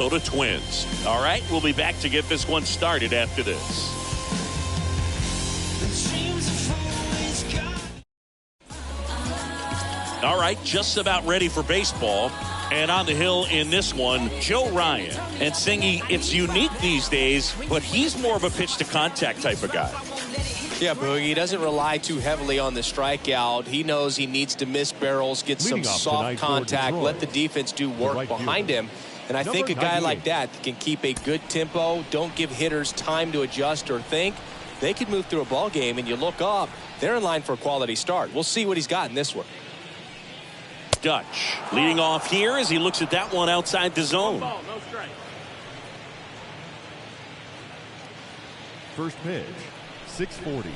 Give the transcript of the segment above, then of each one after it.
Minnesota Twins. All right, we'll be back to get this one started after this. All right, just about ready for baseball. And on the hill in this one, Joe Ryan. And Singy, it's unique these days, but he's more of a pitch-to-contact type of guy. Yeah, Boogie, he doesn't rely too heavily on the strikeout. He knows he needs to miss barrels, get some soft contact, let the defense do work behind him. And I think a guy like that can keep a good tempo, don't give hitters time to adjust or think. They could move through a ball game, and you look up, they're in line for a quality start. We'll see what he's got in this one. Dutch leading off here as he looks at that one outside the zone. First pitch, 6:40.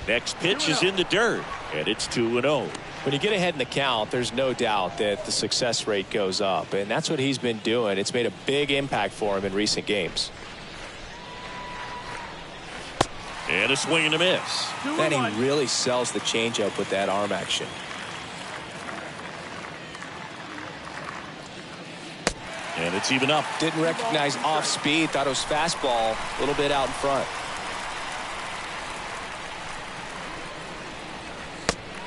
Next pitch is in the dirt, and it's 2-0. When you get ahead in the count, there's no doubt that the success rate goes up, and that's what he's been doing. It's made a big impact for him in recent games. And a swing and a miss. And he really sells the changeup with that arm action. And it's even up. Didn't recognize off speed. Thought it was fastball. A little bit out in front.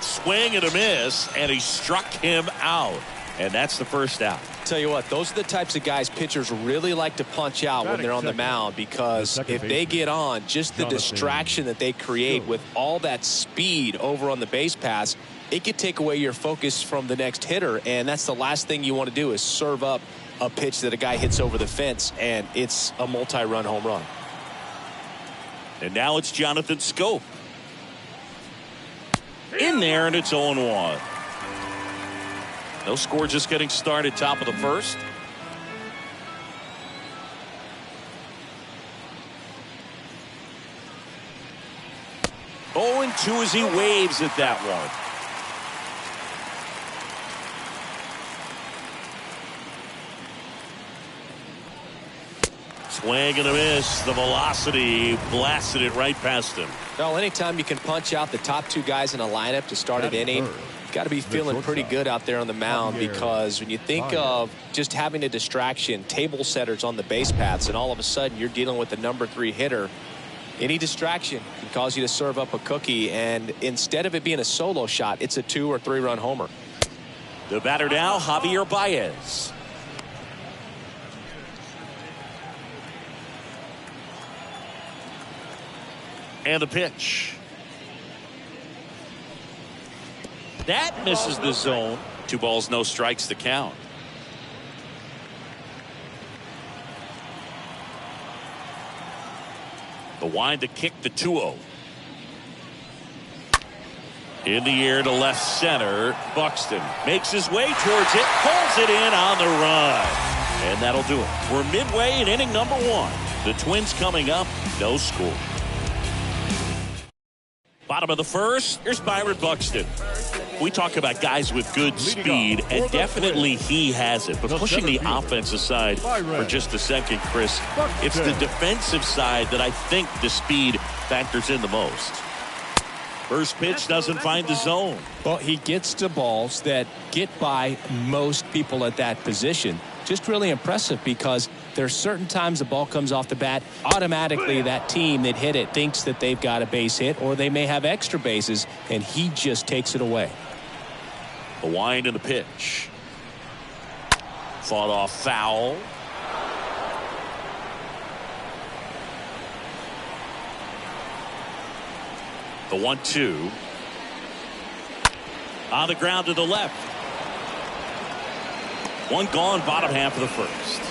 Swing and a miss, and he struck him out. And that's the first out. Tell you what, those are the types of guys pitchers really like to punch out when they're on the mound, because if they get on, just the distraction that they create with all that speed over on the base pass, it could take away your focus from the next hitter, and that's the last thing you want to do is serve up a pitch that a guy hits over the fence, and it's a multi-run home run. And now it's Jonathan Schoop. In there, and it's 0-1. No score, just getting started, top of the first. Oh, and 2 as he waves at that one. Swing and a miss. The velocity blasted it right past him. Well, anytime you can punch out the top 2 guys in a lineup to start an inning, got to be feeling pretty good out there on the mound, because when you think of just having a distraction, table setters on the base paths, and all of a sudden you're dealing with the number 3 hitter, any distraction can cause you to serve up a cookie, and instead of it being a solo shot, it's a 2 or 3 run homer. The batter now, Javier Baez. And the pitch. That misses the zone. 2 balls, no strikes to count. The wind to kick, the 2-0. In the air to left center. Buxton makes his way towards it, pulls it in on the run. And that'll do it. We're midway in inning number 1. The Twins coming up, no score. Bottom of the first, here's Byron Buxton. We talk about guys with good speed, and definitely he has it. But pushing the offense aside for just a second, Chris, it's the defensive side that I think the speed factors in the most. First pitch doesn't find the zone. Well, he gets to balls that get by most people at that position. Just really impressive, because there's certain times the ball comes off the bat, automatically that team that hit it thinks that they've got a base hit, or they may have extra bases, and he just takes it away. The wind and the pitch. Fought off foul. The 1-2. On the ground to the left. One gone, bottom half of the first.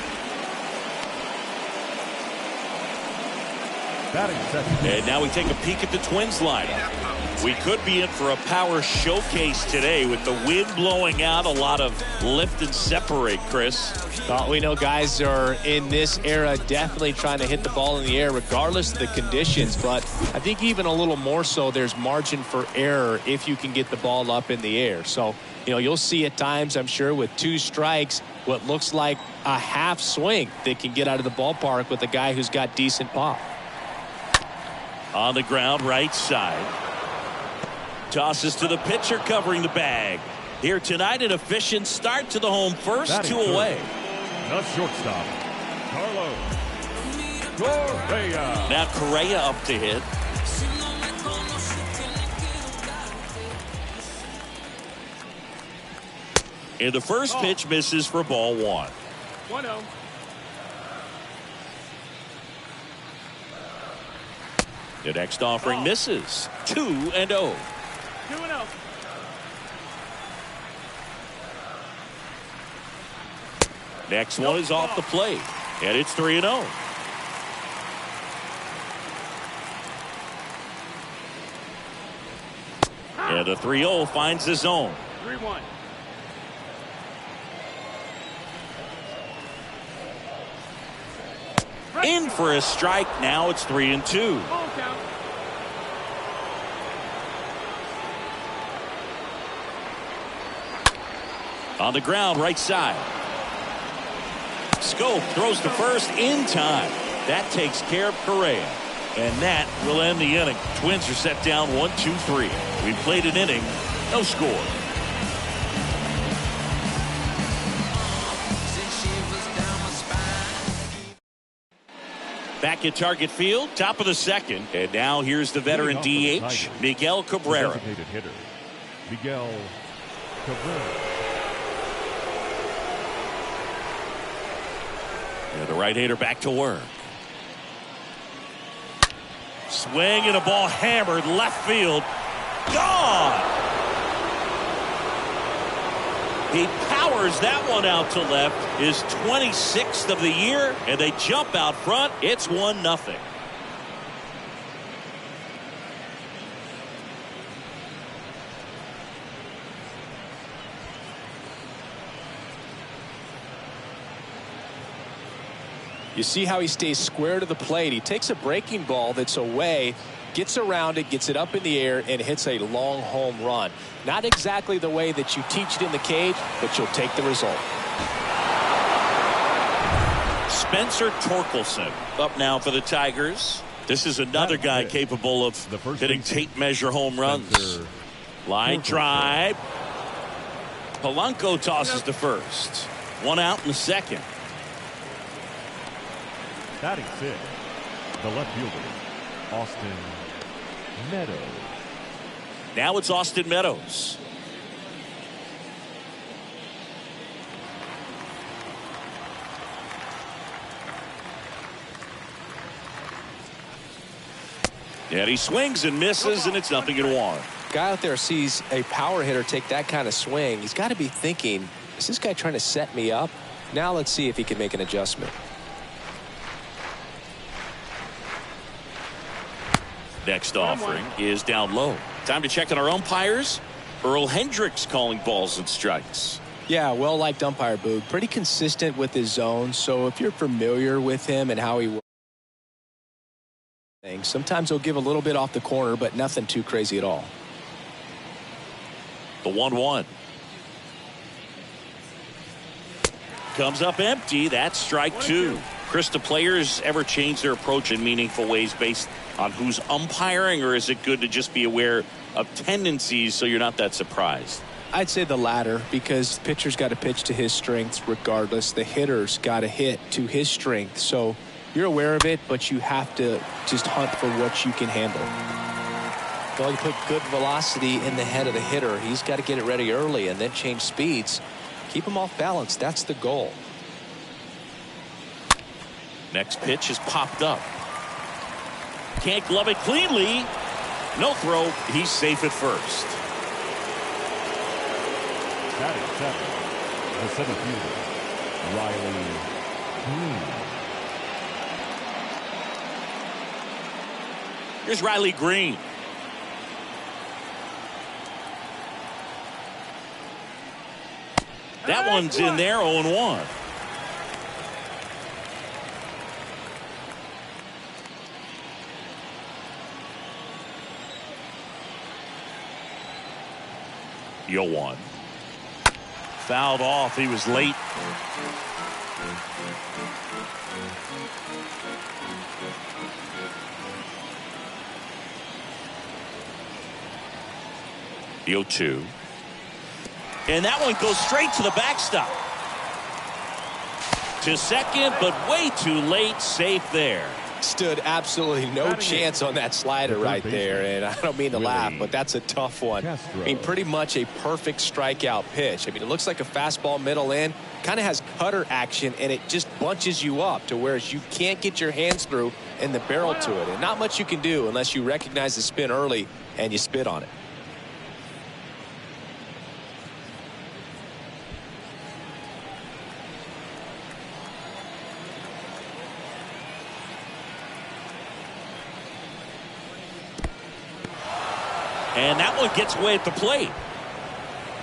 And now we take a peek at the Twins lineup. We could be in for a power showcase today with the wind blowing out, a lot of lift and separate, Chris. Well, we know guys are in this era definitely trying to hit the ball in the air regardless of the conditions, but I think even a little more so there's margin for error if you can get the ball up in the air. So, you know, you'll see at times, I'm sure, with 2 strikes, what looks like a half swing that can get out of the ballpark with a guy who's got decent pop. On the ground, right side. Tosses to the pitcher, covering the bag. Here tonight, an efficient start to the home first, 2 away. The shortstop, Carlos Correa. Now Correa up to hit. And the first pitch misses for ball 1. 1-0. The next offering misses. 2-0. 2-0. Next one is off the plate. And it's 3-0. And the 3-0 finds the zone. 3-1. In for a strike. Now it's 3-2. Ball count. On the ground, right side. Schoop throws to first in time. That takes care of Correa. And that will end the inning. Twins are set down 1-2-3. We played an inning, no score. Back at Target Field, top of the second. And now here's the veteran DH, Miguel Cabrera. Designated hitter, Miguel Cabrera. And the right-hander back to work. Swing and a ball hammered left field. Gone! He powers that one out to left. His 26th of the year, and they jump out front. It's 1-0. You see how he stays square to the plate. He takes a breaking ball that's away, gets around it, gets it up in the air, and hits a long home run. Not exactly the way that you teach it in the cage, but you'll take the result. Spencer Torkelson up now for the Tigers. This is another guy capable of hitting tape measure home runs. Line drive. Polanco tosses to first. 1 out in the second. Batting fifth, the left fielder, Austin Meadows. Now it's Austin Meadows. And he swings and misses, and it's 0-1. Guy out there sees a power hitter take that kind of swing. He's got to be thinking, is this guy trying to set me up? Now let's see if he can make an adjustment. Next offering is down low. Time to check on our umpires. Earl Hendricks calling balls and strikes. Yeah, well-liked umpire, Boog. Pretty consistent with his zone. So if you're familiar with him and how he works, sometimes he'll give a little bit off the corner, but nothing too crazy at all. The 1-1. Comes up empty. That's strike 2. Chris, do players ever change their approach in meaningful ways based on who's umpiring, or is it good to just be aware of tendencies so you're not that surprised? I'd say the latter, because the pitcher's got to pitch to his strengths regardless. The hitter's got to hit to his strength. So you're aware of it, but you have to just hunt for what you can handle. Well, you put good velocity in the head of the hitter. He's got to get it ready early and then change speeds. Keep him off balance. That's the goal. Next pitch is popped up. Can't glove it cleanly. No throw. He's safe at first. Batting seventh, the center fielder, Riley Greene. Here's Riley Greene. That one's in there, 0-1. Yoan. Fouled off. He was late. The 0-2. And that one goes straight to the backstop. To second, but way too late. Safe there. Stood absolutely no chance on that slider right there, and I don't mean to laugh, but that's a tough one. I mean, pretty much a perfect strikeout pitch. I mean, it looks like a fastball middle in, kind of has cutter action, and it just bunches you up to where you can't get your hands through and the barrel to it, and not much you can do unless you recognize the spin early and you spit on it. And that one gets away at the plate.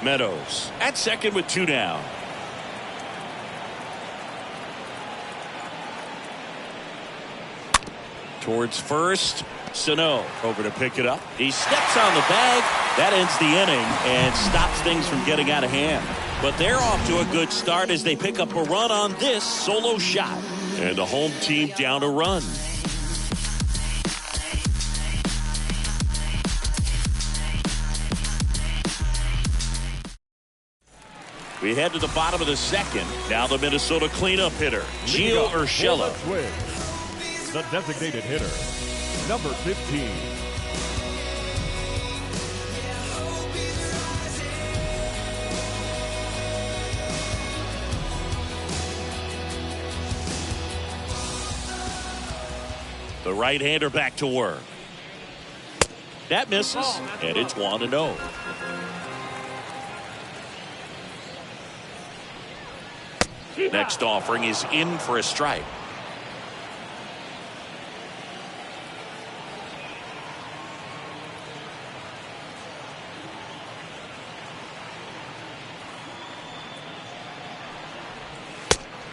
Meadows at second with 2 down. Towards first. Sano over to pick it up. He steps on the bag. That ends the inning and stops things from getting out of hand. But they're off to a good start as they pick up a run on this solo shot. And the home team down a run. We head to the bottom of the second. Now the Minnesota cleanup hitter, Gio Urshela. The designated hitter, number 15. The right-hander back to work. That misses, and it's 1-0. Next offering is in for a strike.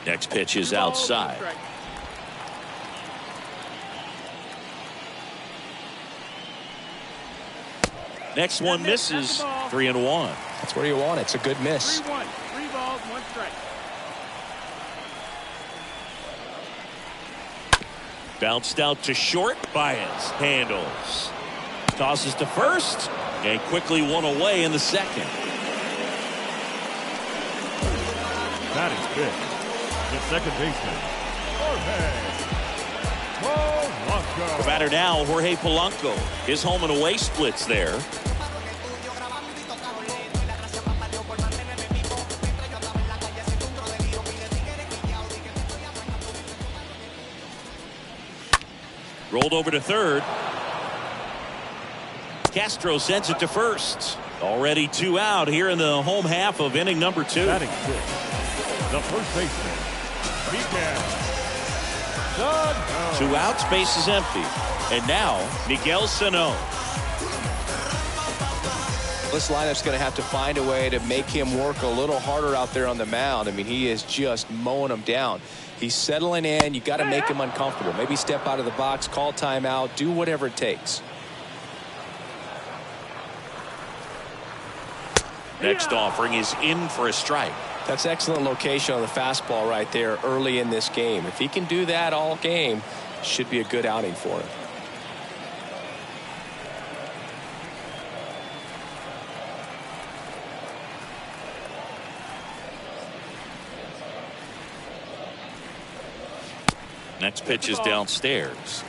Next pitch is outside. Next one misses. 3-1. That's where you want it. It's a good miss. 3-1. 3 balls, 1 strike. Bounced out to short. Baez handles. Tosses to first. And quickly one away in the second. Batting fifth, the second baseman, Jorge Polanco. The batter now, Jorge Polanco. His home and away splits there. Rolled over to third. Castro sends it to first. Already 2 out here in the home half of inning number 2. Batting sixth, the first baseman, Miguel Sano. 2 outs, base is empty. And now, Miguel Sano. This lineup's going to have to find a way to make him work a little harder out there on the mound. I mean, he is just mowing them down. He's settling in. You got to make him uncomfortable. Maybe step out of the box, call timeout, do whatever it takes. Next offering is in for a strike. That's excellent location on the fastball right there early in this game. If he can do that all game, should be a good outing for him. Next pitch is downstairs.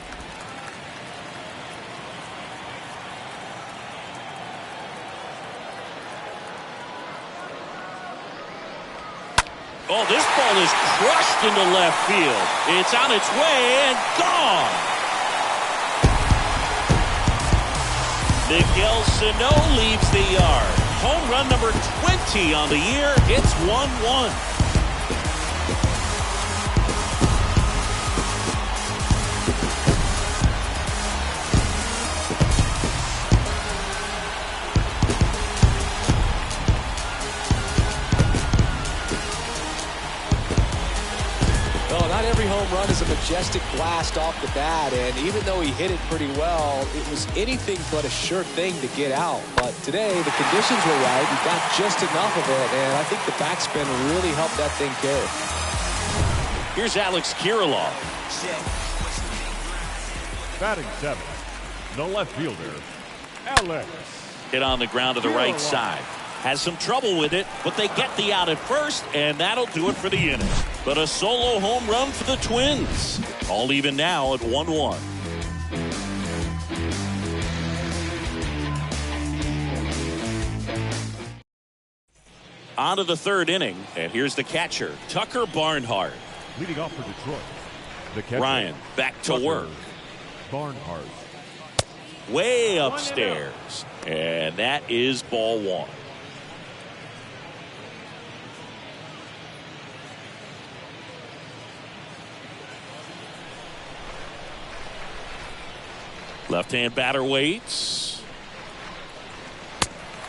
Oh, this ball is crushed into left field. It's on its way and gone. Miguel Sano leaves the yard. Home run number 20 on the year. It's 1-1. Run is a majestic blast off the bat, and even though he hit it pretty well, it was anything but a sure thing to get out. But today the conditions were right. He got just enough of it, and I think the backspin really helped that thing carry. Here's Alex Kirilloff. Batting seventh, the left fielder, Alex. Hit on the ground to the right side. has some trouble with it, but they get the out at first, and that'll do it for the inning. But a solo home run for the Twins. All even now at 1-1. On to the third inning, and here's the catcher, Tucker Barnhart. Leading off for Detroit, the catcher, Ryan back to Tucker work. Barnhart. Way upstairs, and that is ball one. Left-hand batter waits.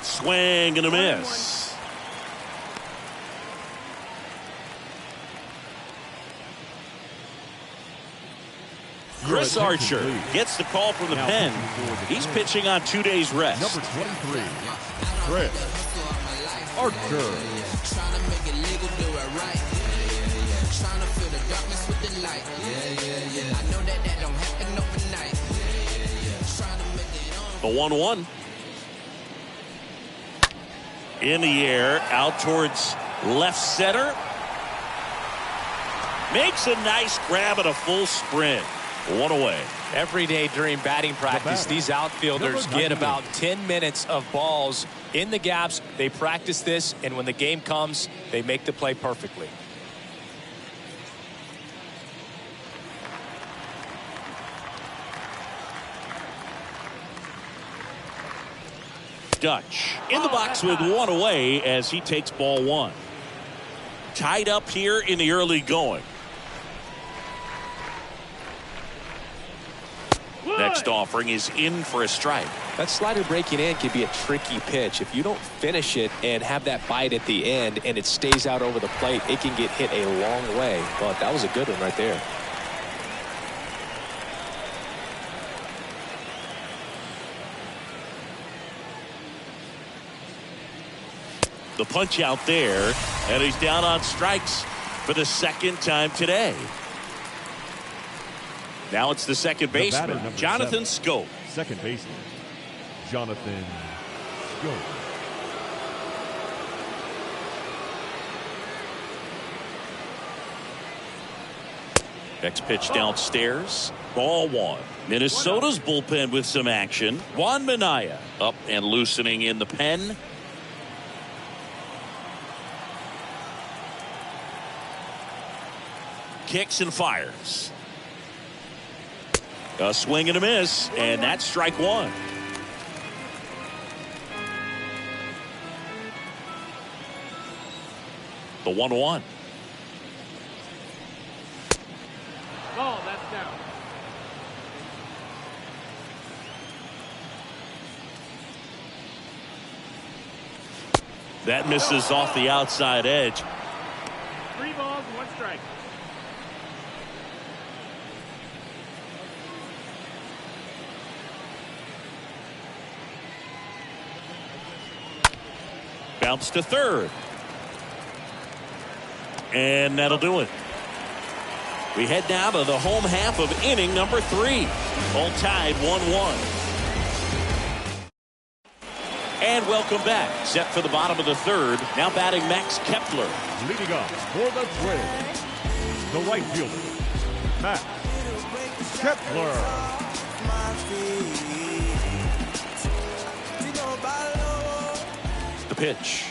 Swing and a miss. Chris Archer gets the call from the pen. He's pitching on 2 days rest. Number 23, Chris Archer. The 1-1. In the air, out towards left center. Makes a nice grab at a full sprint. One away. Every day during batting practice, these outfielders get about 10 minutes of balls in the gaps. They practice this, and when the game comes, they make the play perfectly. Dutch in the box with one away as he takes ball one. Tied up here in the early going. Next offering is in for a strike. That slider breaking in can be a tricky pitch. If you don't finish it and have that bite at the end and it stays out over the plate, it can get hit a long way. But that was a good one right there. The punch out there, and he's down on strikes for the second time today. Now it's the second baseman, Jonathan Schoop. Second baseman, Jonathan Schoop. Next pitch downstairs. Ball one. Minnesota's bullpen with some action. Juan Minaya up and loosening in the pen. Kicks and fires. A swing and a miss, and that's strike one. The 1-1. Ball, that's down. That misses off the outside edge. 3 balls, 1 strike. Bounce to third. And that'll do it. We head now to the home half of inning number 3. All tied 1-1. And welcome back. Set for the bottom of the third. Now batting Max Kepler. Leading up for the Twins, the right fielder, Max Kepler. The pitch.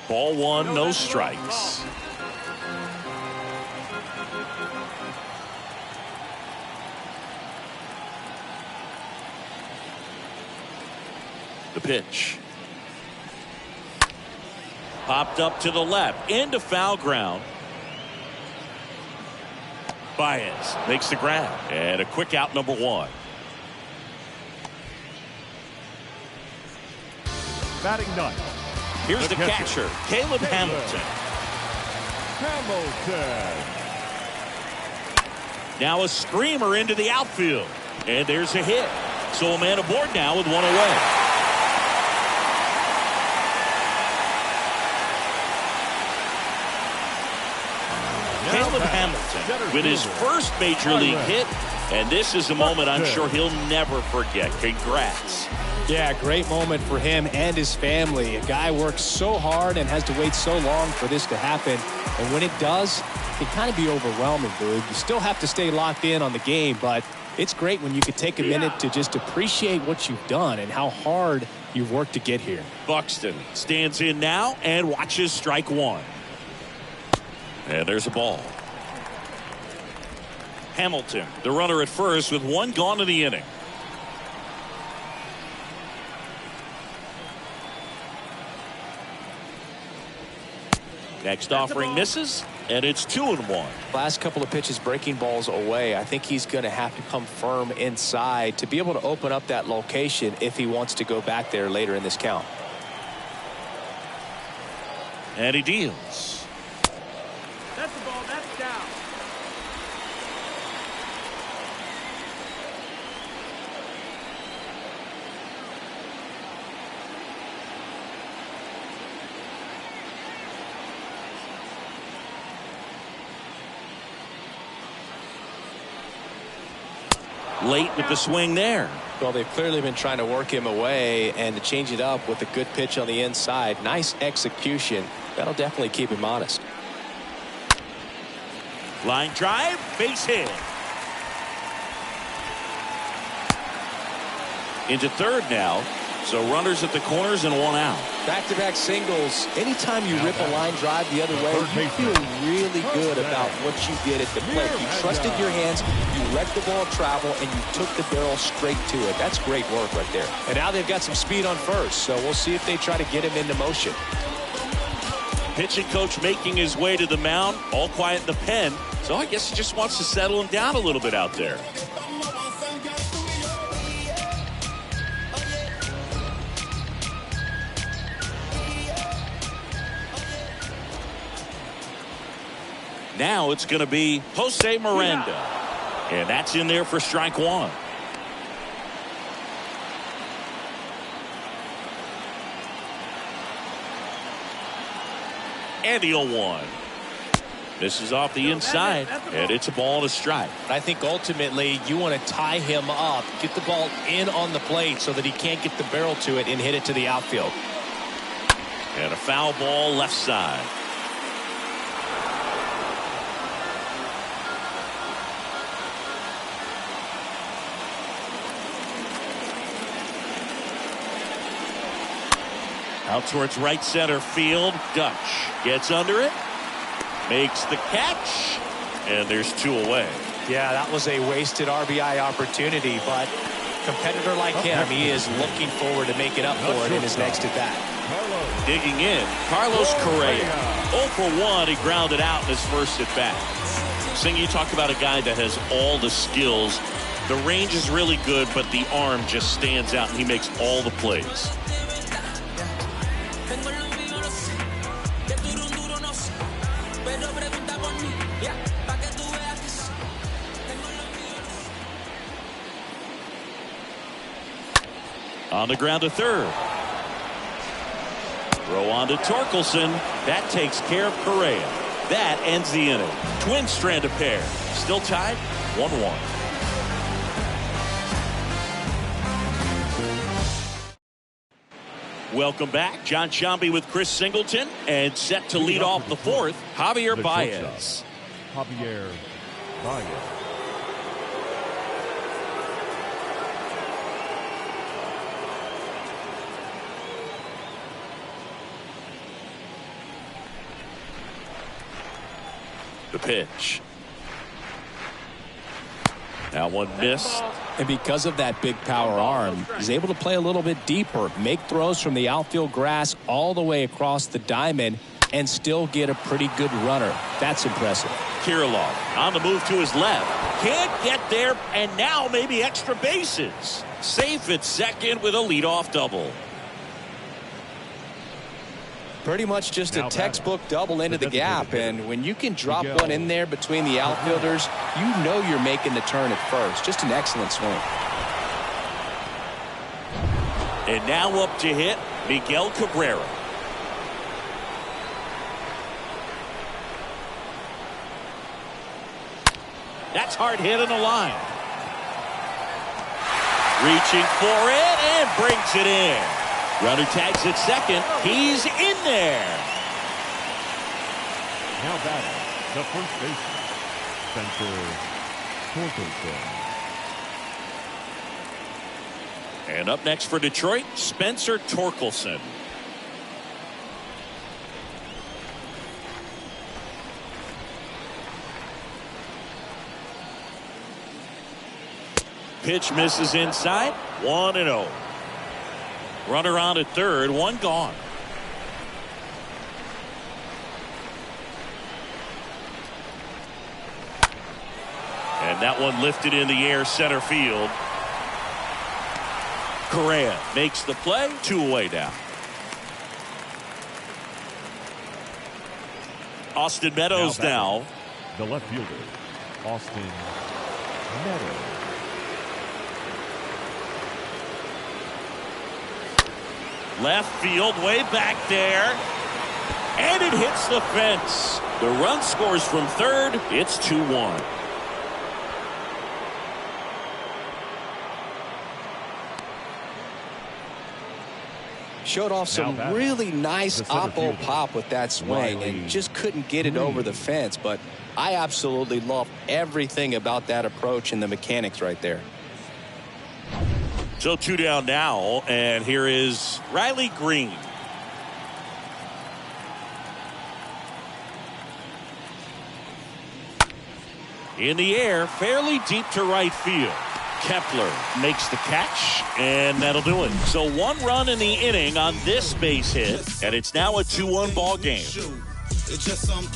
Ball one, no strikes. The pitch. Popped up to the left, into foul ground. Baez makes the grab, and a quick out, number 1. Batting ninth. Here's the catcher, Caleb Hamilton. Hamilton. Now a screamer into the outfield, and there's a hit. So a man aboard now with one away. Caleb Hamilton with his first major league hit, and this is a moment I'm sure he'll never forget. Congrats. Yeah, great moment for him and his family. A guy works so hard and has to wait so long for this to happen. And when it does, it can kind of be overwhelming, dude. You still have to stay locked in on the game, but it's great when you could take a minute to just appreciate what you've done and how hard you've worked to get here. Buxton stands in now and watches strike one. And there's a ball. Hamilton, the runner at first with one gone in the inning. Next offering misses, and it's 2-1. Last couple of pitches breaking balls away. I think he's going to have to come firm inside to be able to open up that location if he wants to go back there later in this count. And he deals. That's the ball. That's down. Late with the swing there. Well, they've clearly been trying to work him away and to change it up with a good pitch on the inside. Nice execution. That'll definitely keep him honest. Line drive, base hit. Into third now. So runners at the corners and one out. Back-to-back singles. Anytime you rip a line drive the other way, you feel really good about what you did at the plate. You trusted your hands, you let the ball travel, and you took the barrel straight to it. That's great work right there. And now they've got some speed on first, so we'll see if they try to get him into motion. Pitching coach making his way to the mound, all quiet in the pen. So I guess he just wants to settle him down a little bit out there. Now it's going to be Jose Miranda. And that's in there for strike one. And the 0-1. Misses off the inside, and it's a ball and a strike. I think ultimately you want to tie him up, get the ball in on the plate so that he can't get the barrel to it and hit it to the outfield. And a foul ball left side. Out towards right center field. Dutch gets under it. Makes the catch. And there's two away. Yeah, that was a wasted RBI opportunity, but competitor like him, he is looking forward to making up for it in his next at-bat. Digging in, Carlos Correa. 0 for 1. He grounded out in his first at-bat. Sing, you talk about a guy that has all the skills. The range is really good, but the arm just stands out, and he makes all the plays. On the ground to third. Throw on to Torkelson. That takes care of Correa. That ends the inning. Twin strand of pair. Still tied 1-1. Welcome back. John Sciambi with Chris Singleton. And set to lead off the fourth, Javier Baez. Javier Baez. The pitch. That one missed. And because of that big power arm, he's able to play a little bit deeper, make throws from the outfield grass all the way across the diamond, and still get a pretty good runner. That's impressive. Kirilloff on the move to his left. Can't get there, and now maybe extra bases. Safe at second with a leadoff double. Pretty much just a textbook double into the gap, and when you can drop one in there between the outfielders, you know you're making the turn at first. Just an excellent swing. And now up to hit Miguel Cabrera. That's hard hit in the line. Reaching for it and brings it in. Runner tags at second. He's in there. Now batting, the first baseman, Spencer Torkelson. And up next for Detroit, Spencer Torkelson. Pitch misses inside. 1-0. Runner on at third. One gone. And that one lifted in the air center field. Correa makes the play. 2 away now. Austin Meadows now. The left fielder, Austin Meadows. Left field, way back there. And it hits the fence. The run scores from third. It's 2-1. Showed off some really nice oppo pop with that swing and just couldn't get it over the fence. But I absolutely love everything about that approach and the mechanics right there. So 2 down now, and here is Riley Green. In the air, fairly deep to right field. Kepler makes the catch, and that'll do it. So 1 run in the inning on this base hit, and it's now a 2-1 ball game. It's just some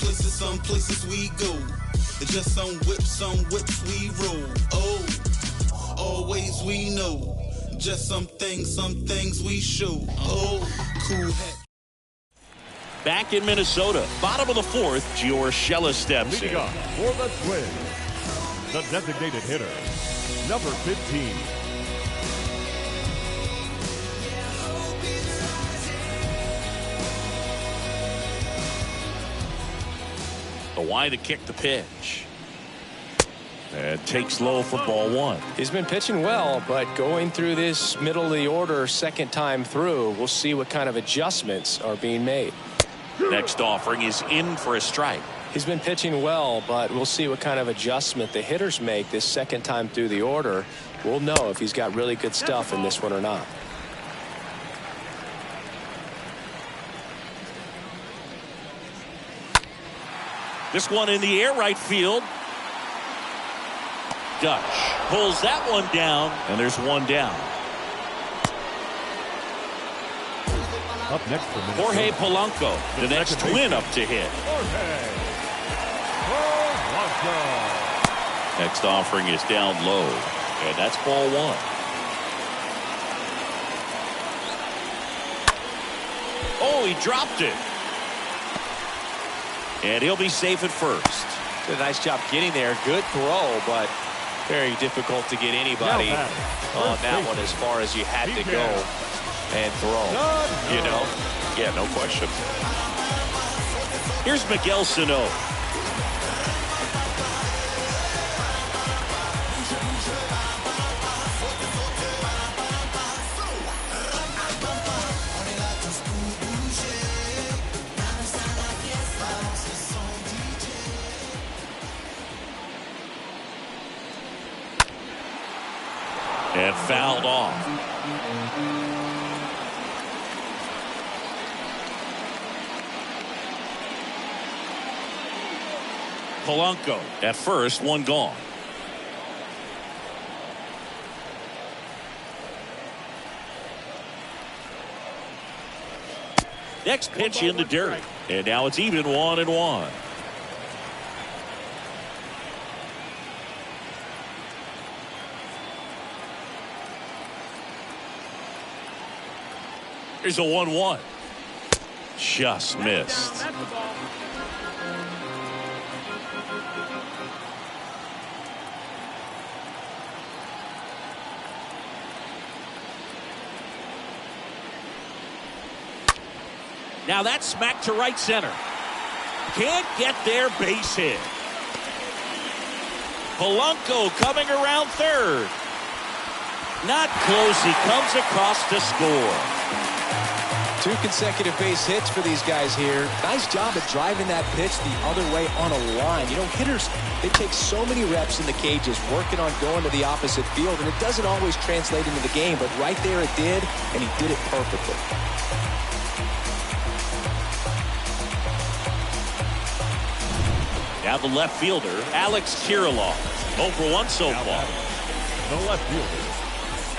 places we go. It's just some whips we roll. Oh, always we know. Just some things we show. Oh, cool hat. Back in Minnesota, bottom of the 4th, Gio Urshela steps Leading in. up for the Twins, the designated hitter, number 15. Kawhi to kick the pitch. And takes low for ball 1. He's been pitching well, but going through this middle of the order second time through, we'll see what kind of adjustments are being made. Next offering is in for a strike. He's been pitching well, but we'll see what kind of adjustment the hitters make this second time through the order. We'll know if he's got really good stuff in this one or not. This one in the air, right field. Dutch pulls that one down, and there's 1 down. Up next for Minnesota, Jorge Polanco, the next twin up to hit. Jorge Polanco. Next offering is down low, and that's ball 1. Oh, he dropped it. And he'll be safe at first. Did a nice job getting there. Good throw, but very difficult to get anybody on that one as far as you had to go and throw. You know? Yeah, no question. Here's Miguel Sano. And fouled off. Polanco at first, 1 gone. Next pitch in the dirt. And now it's even 1-1. Here's a 1-1. Just missed. That's the ball. Now that's smacked to right center. Can't get there, base hit. Polanco coming around third. Not close. He comes across to score. 2 consecutive base hits for these guys here. Nice job at driving that pitch the other way on a line. You know, hitters, they take so many reps in the cages working on going to the opposite field, and it doesn't always translate into the game, but right there it did, and he did it perfectly. Now the left fielder, Alex Kirilloff. 0 for 1 so far. The left fielder,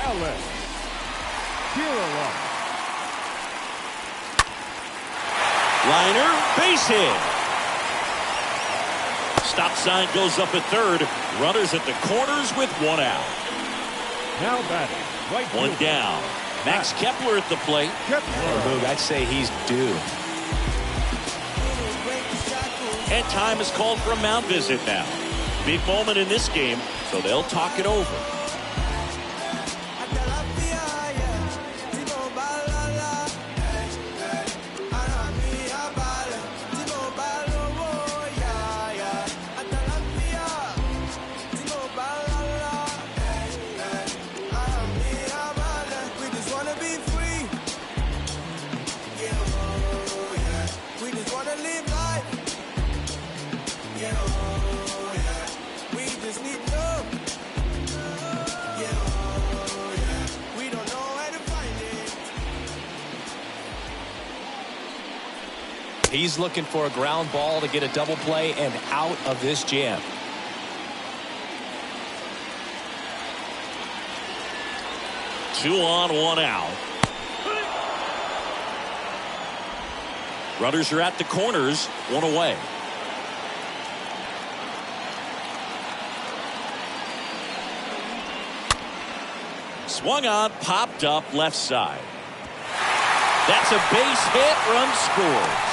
Alex Kirilloff. Liner, base hit. Stop sign goes up at third. Runners at the corners with 1 out. Now batting, right fielder. 1 down. Max Kepler at the plate. Kepler. I'd say he's due. And time is called for a mound visit now. Big moment in this game, so they'll talk it over. He's looking for a ground ball to get a double play and out of this jam. Two on, 1 out. Runners are at the corners, 1 away. Swung on, popped up left side. That's a base hit, run scores.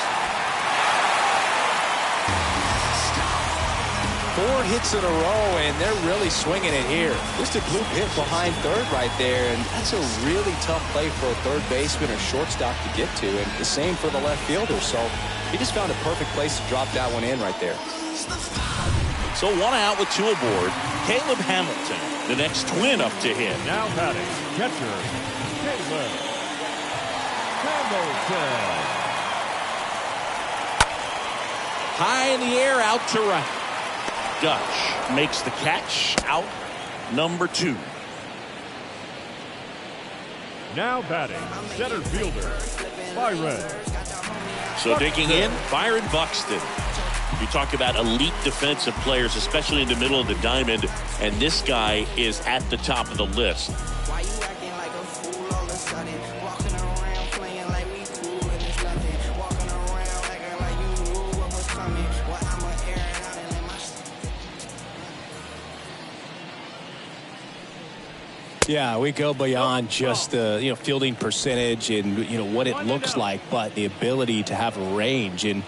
4 hits in a row, and they're really swinging it here. Just a bloop hit behind third right there, and that's a really tough play for a third baseman or shortstop to get to, and the same for the left fielder. So he just found a perfect place to drop that one in right there. So 1 out with 2 aboard. Caleb Hamilton, the next Twin up to him. Now batting, catcher, Caleb Hamilton. High in the air, out to right. Dutch makes the catch, out number 2. Now batting, center fielder, Byron. So digging in, Byron Buxton. You talk about elite defensive players, especially in the middle of the diamond, and this guy is at the top of the list. Why you acting like a fool all of a sudden? Walking around playing like we cool and it's nothing. Walking around acting like you knew what was coming. Well, I'ma air it out and let my Yeah, we go beyond just the fielding percentage and what it looks like, but the ability to have a range and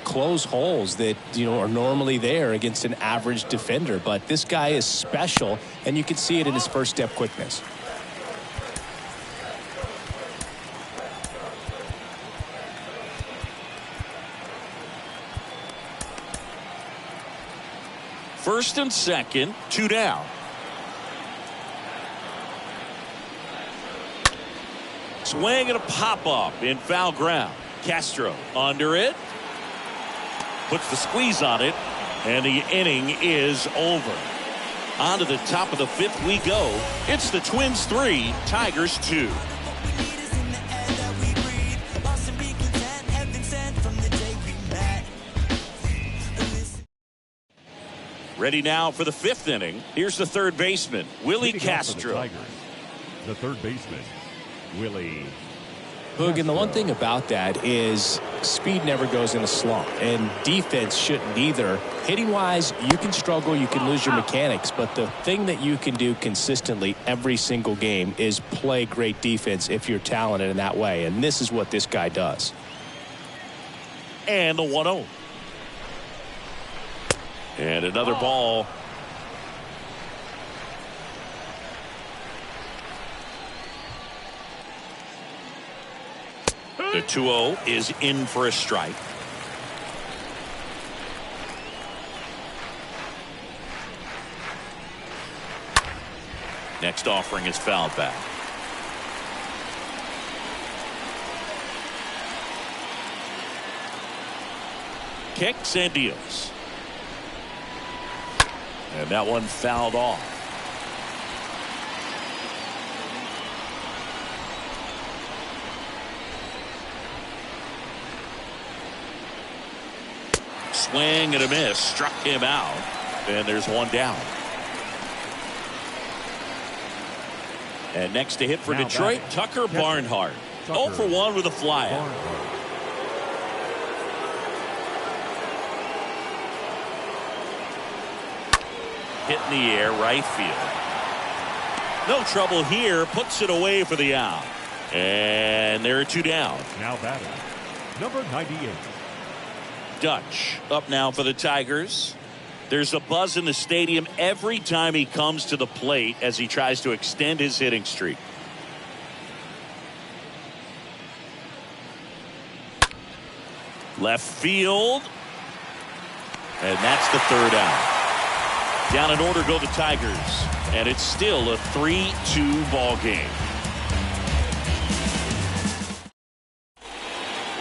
close holes that are normally there against an average defender. But this guy is special, and you can see it in his first step quickness. First and second, 2 down. Swing and a pop-up in foul ground. Castro under it. Puts the squeeze on it. And the inning is over. On to the top of the 5th we go. It's the Twins 3, Tigers 2. Ready now for the 5th inning. Here's the third baseman, Willie Castro. The third baseman, Willie. Hoog, and the one thing about that is speed never goes in a slump, and defense shouldn't either. Hitting-wise, you can struggle, you can lose your mechanics, but the thing that you can do consistently every single game is play great defense if you're talented in that way, and this is what this guy does. And the 1-0. And another ball. The 2-0 is in for a strike. Next offering is fouled back. Kicks and deals. And that one fouled off. Swing and a miss. Struck him out. And there's one down. And next to hit for Detroit, Tucker Barnhart. 0 for 1 with a flyout. Hit in the air, right field. No trouble here. Puts it away for the out. And there are 2 down. Now batting, number 98. Dutch up now for the Tigers. There's a buzz in the stadium every time he comes to the plate as he tries to extend his hitting streak. Left field. And that's the 3rd out. Down in order go the Tigers. And it's still a 3-2 ball game.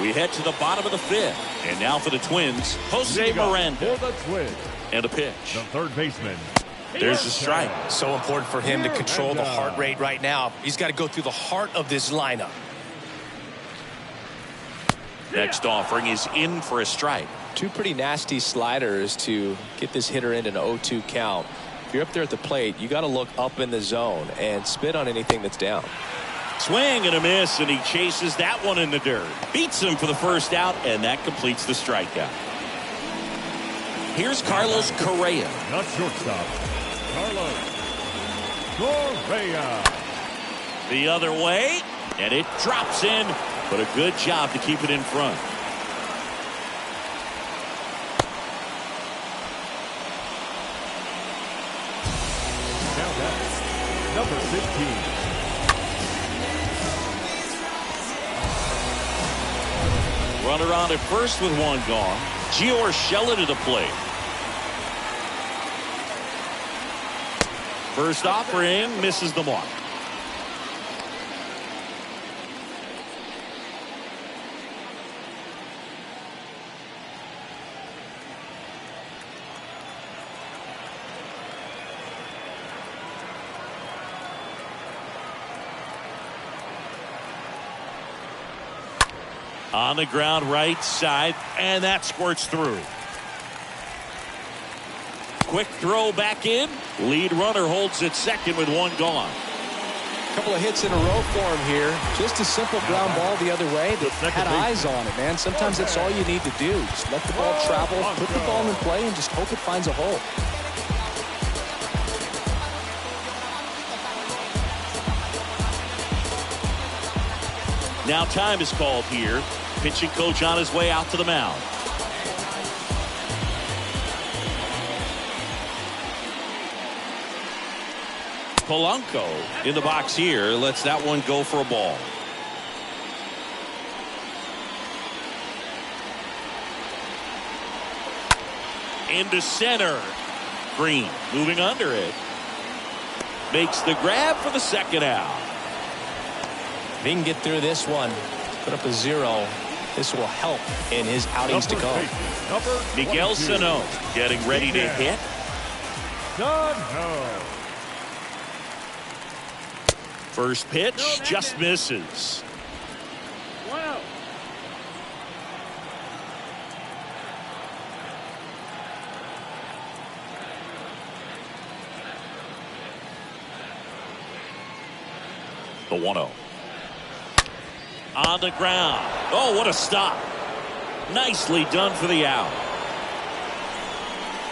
We head to the bottom of the 5th. And now for the Twins, Jose Miranda. For the Twins. And a pitch. The third baseman. There's a strike. So important for him to control the heart rate right now. He's got to go through the heart of this lineup. Next offering is in for a strike. 2 pretty nasty sliders to get this hitter into an 0-2 count. If you're up there at the plate, you got to look up in the zone and spit on anything that's down. Swing and a miss, and he chases that one in the dirt. Beats him for the first out, and that completes the strikeout. Here's Carlos Correa. Not shortstop. Carlos Correa. The other way, and it drops in, but a good job to keep it in front. Now that's number 15. Runner on at first with 1 gone. Gio Urshela to the plate. First offering misses the mark. On the ground right side, and that squirts through. Quick throw back in. Lead runner holds at second with 1 gone. A couple of hits in a row for him here. Just a simple ground ball the other way that had eyes on it, man. Sometimes that's all you need to do. Just let the ball travel, put the ball in play, and just hope it finds a hole. Now time is called here. Pitching coach on his way out to the mound. Polanco in the box here lets that one go for a ball. Into center. Green moving under it. Makes the grab for the 2nd out. If he can get through this one, put up a 0, this will help in his outings to come. Miguel Sano getting ready to hit. First pitch just misses. Wow. The 1-0. On the ground. Oh, what a stop. Nicely done for the out.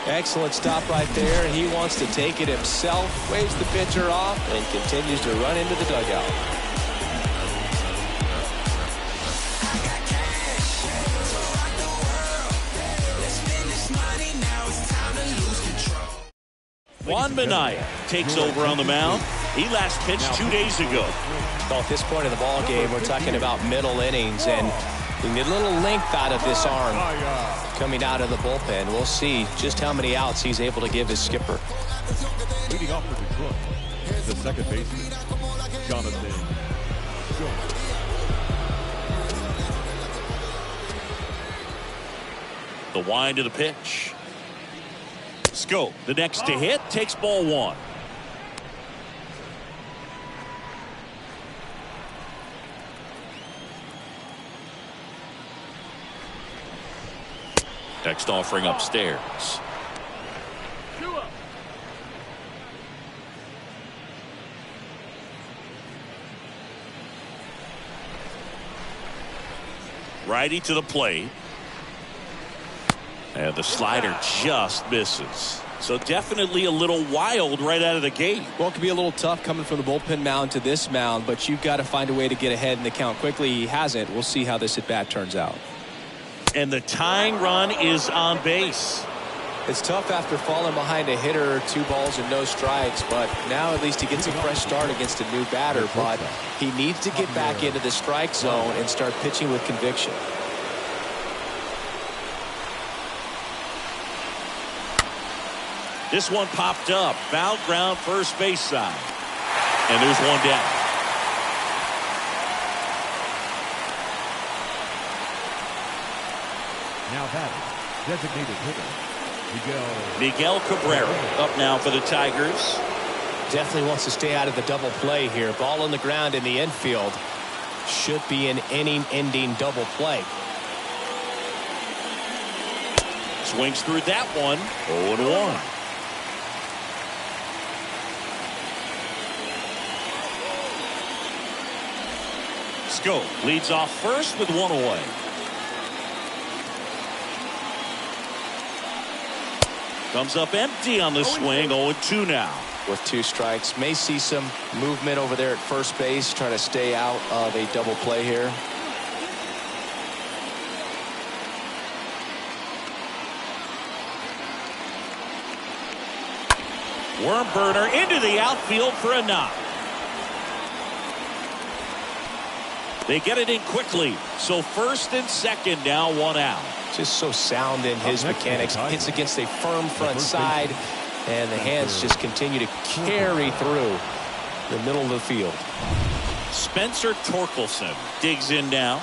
Excellent stop right there. He wants to take it himself, waves the pitcher off, and continues to run into the dugout. Juan Minaya takes over on the mound. He last pitched 2 days ago. Well, at this point in the ball game, we're talking about middle innings, and we can get a little length out of this arm coming out of the bullpen. We'll see just how many outs he's able to give his skipper. Leading off for Detroit, the second baseman, Jonathan Schoop. The wind of the pitch. Schoop, the next to hit, takes ball one. Next offering upstairs. Righty to the plate. And the slider just misses. So definitely a little wild right out of the gate. Well, it could be a little tough coming from the bullpen mound to this mound, but you've got to find a way to get ahead in the count quickly. He hasn't. We'll see how this at bat turns out. And the tying run is on base. It's tough after falling behind a hitter, 2 balls and no strikes, but now at least he gets a fresh start against a new batter. But he needs to get back into the strike zone and start pitching with conviction. This one popped up. Foul ground, first base side. And there's one down. Now batting, designated hitter, Miguel Cabrera up now for the Tigers. Definitely wants to stay out of the double play here. Ball on the ground in the infield. Should be an inning-ending double play. Swings through that one. 0-1. Schoop leads off first with one away. Comes up empty on the swing. 0-2 now. With 2 strikes. May see some movement over there at first base. Trying to stay out of a double play here. Worm burner into the outfield for a knock. They get it in quickly. So first and second now, 1 out. Just so sound in his mechanics. Hits against a firm front side, and the hands just continue to carry through the middle of the field. Spencer Torkelson digs in now.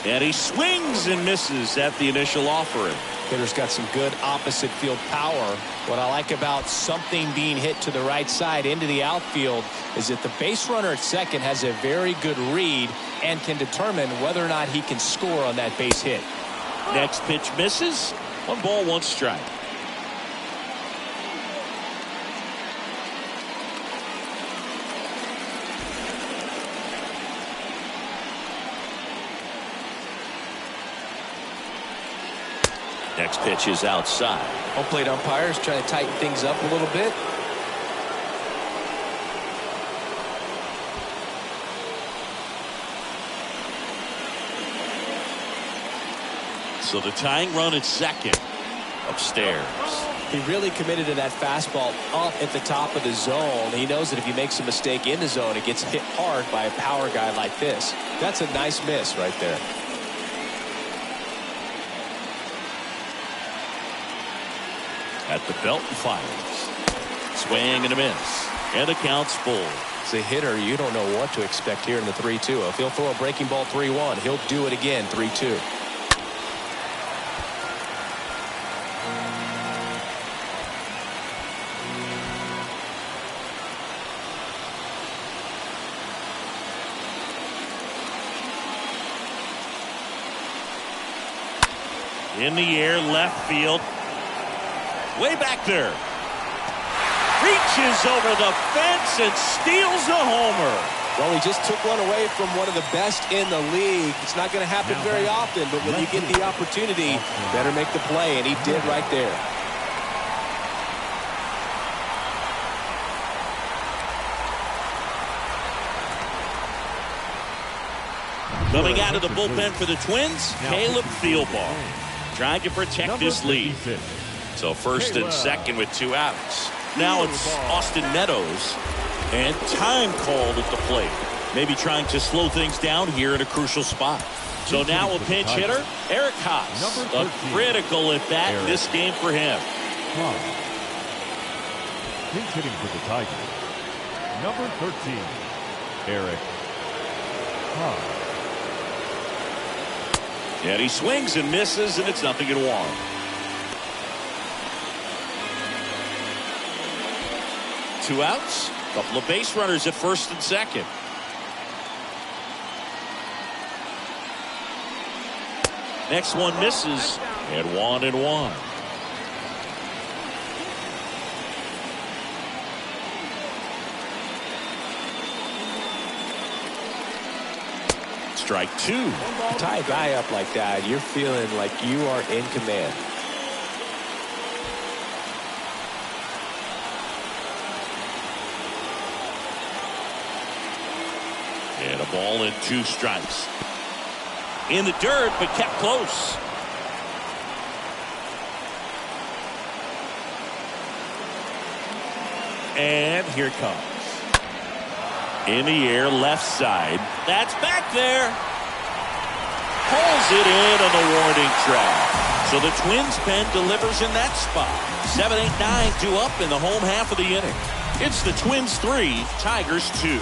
And he swings and misses at the initial offering. Hitter's got some good opposite field power. What I like about something being hit to the right side into the outfield is that the base runner at second has a very good read and can determine whether or not he can score on that base hit. Next pitch misses. 1 ball, 1 strike. Next pitch is outside. Home plate umpires trying to tighten things up a little bit. So the tying run at second. Upstairs. He really committed to that fastball up at the top of the zone. He knows that if he makes a mistake in the zone, it gets hit hard by a power guy like this. That's a nice miss right there. At the belt and fires. Swing and a miss. And the count's full. As a hitter, you don't know what to expect here in the 3-2. If he'll throw a breaking ball 3-1, he'll do it again 3-2. In the air, left field. Way back there. Reaches over the fence and steals a homer. Well, he just took one away from one of the best in the league. It's not going to happen very often, but when you get the opportunity, you better make the play, and he did right there. Coming out of the bullpen for the Twins, Caleb Thielbar, trying to protect this lead. So first and second with 2 outs. Now it's Austin Meadows, and time called at the plate. Maybe trying to slow things down here in a crucial spot. So now a pinch hitter, Eric Haas. A critical at bat in this game for him. Pinch hitting for the Tigers, number 13, Eric Haas. And he swings and misses, and it's 0-1. Two outs, couple of base runners at first and second. Next one misses, and 1-1. Strike two. You tie a guy up like that, you're feeling like you are in command. And a ball and 2 strikes. In the dirt, but kept close. And here it comes. In the air, left side. That's back there. Pulls it in on the warning track. So the Twins pen delivers in that spot. 7-8-9, 2 up in the home half of the inning. It's the Twins 3, Tigers 2.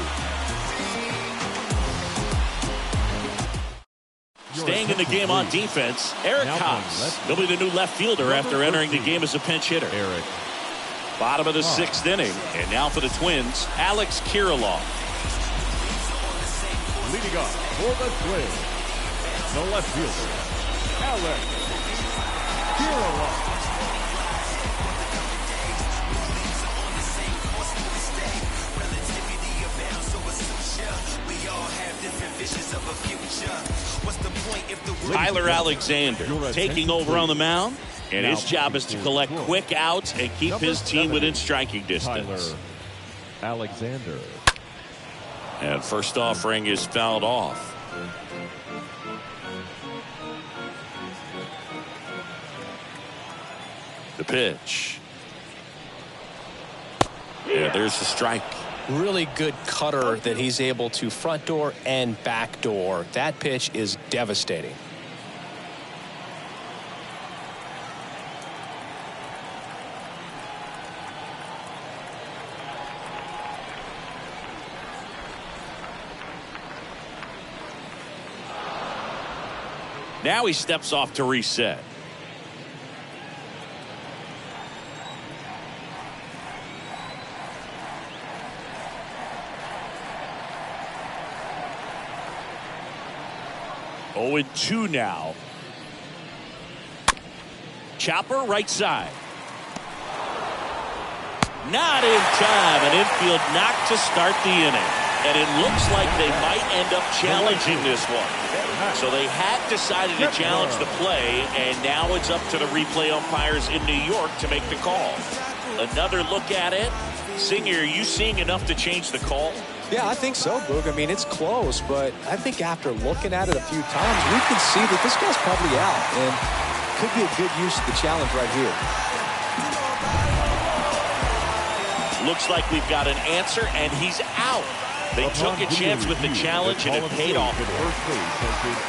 Staying in the game on defense, Eric Haas. He'll be the new left fielder after entering the game as a pinch hitter. Eric. Bottom of the 6th inning. And now for the Twins, Alex Kirilloff. Leading off for the Twins, the left fielder, Alex Kirilloff. Tyler Alexander taking over on the mound, and his job is to collect quick outs and keep his team within striking distance. Tyler Alexander. And first offering is fouled off. The pitch. Yeah, there's the strike. Really good cutter that he's able to front door and back door. That pitch is devastating. Now he steps off to reset. Oh, 2 now. Chopper right side. Not in time. An infield knock to start the inning. And it looks like they might end up challenging this one. So they had decided to challenge the play, and now it's up to the replay umpires in New York to make the call. Another look at it. Singer, are you seeing enough to change the call? Yeah, I think so, Boog. I mean, it's close, but I think after looking at it a few times, we can see that this guy's probably out, and could be a good use of the challenge right here. Looks like we've got an answer, and he's out. They took a chance with the challenge, and it paid off.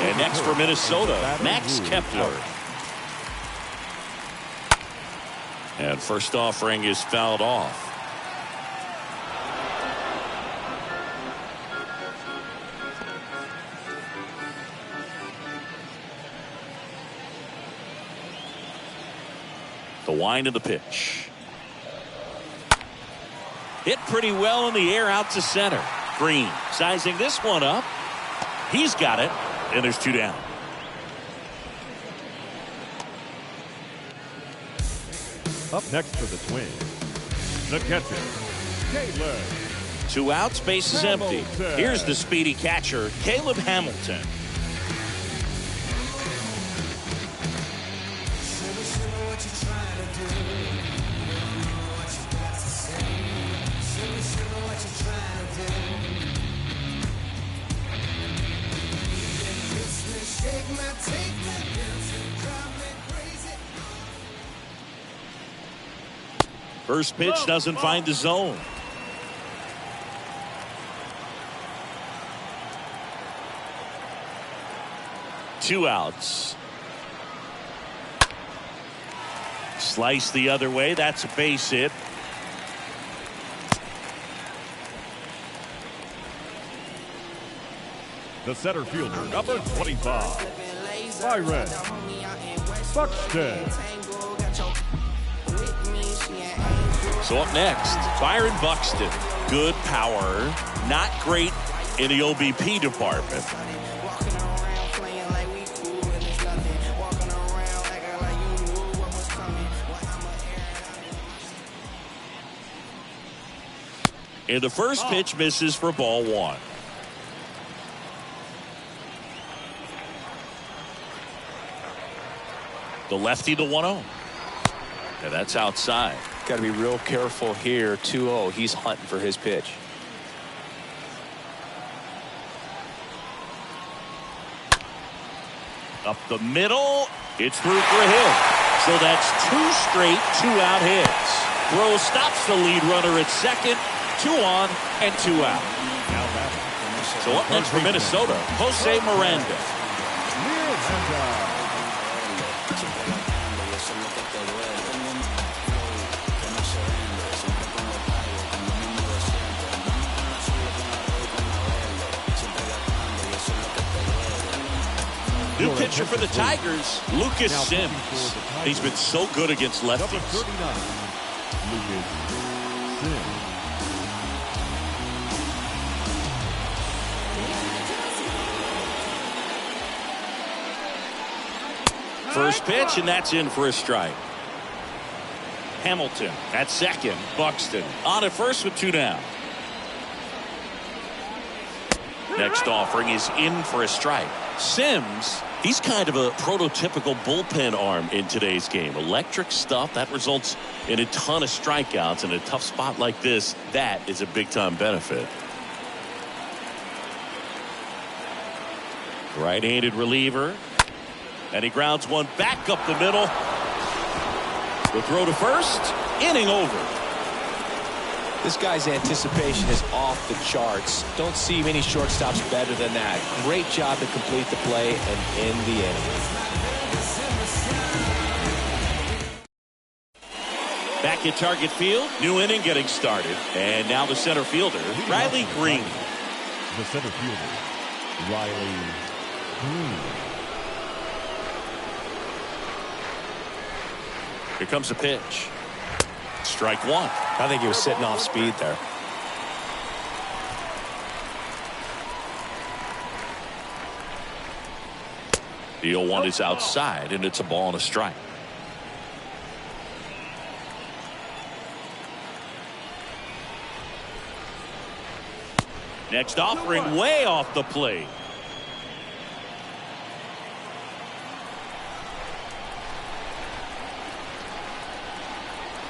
And next for Minnesota, Max Kepler. And first offering is fouled off. The wind of the pitch. Hit pretty well in the air out to center. Green sizing this one up. He's got it, and there's 2 down. Up next for the Twins, the catcher, Caleb. 2 outs, base is empty. Here's the speedy catcher, Caleb Hamilton. First pitch doesn't find the zone. 2 outs. Slice the other way. That's a base hit. The center fielder, number 25, Byron Buxton. So up next, Byron Buxton. Good power, not great in the OBP department. And the first pitch misses for ball 1. The lefty, the 1-0. And that's outside. Got to be real careful here. 2-0. He's hunting for his pitch. Up the middle. It's through for a hit. So that's 2 straight 2-out hits. Throw stops the lead runner at second. 2 on and 2 out. So up next for Minnesota, Jose Miranda. New pitcher for the Tigers, Lucas Sims. He's been so good against lefties. Number 39, Lucas Sims. First pitch, and that's in for a strike. Hamilton at second. Buxton on at first with 2 down. Next offering is in for a strike. Sims, he's kind of a prototypical bullpen arm in today's game. Electric stuff that results in a ton of strikeouts. In a tough spot like this, that is a big-time benefit. Right-handed reliever. And he grounds one back up the middle. The throw to first. Inning over. This guy's anticipation is off the charts. Don't see many shortstops better than that. Great job to complete the play and end the inning. Back at Target Field. New inning getting started. And now the center fielder, Riley Green. The center fielder, Riley Green. Here comes a pitch. Strike 1. I think he was sitting off speed there. The 0-1 is outside, and it's a ball and a strike. Next offering way off the plate.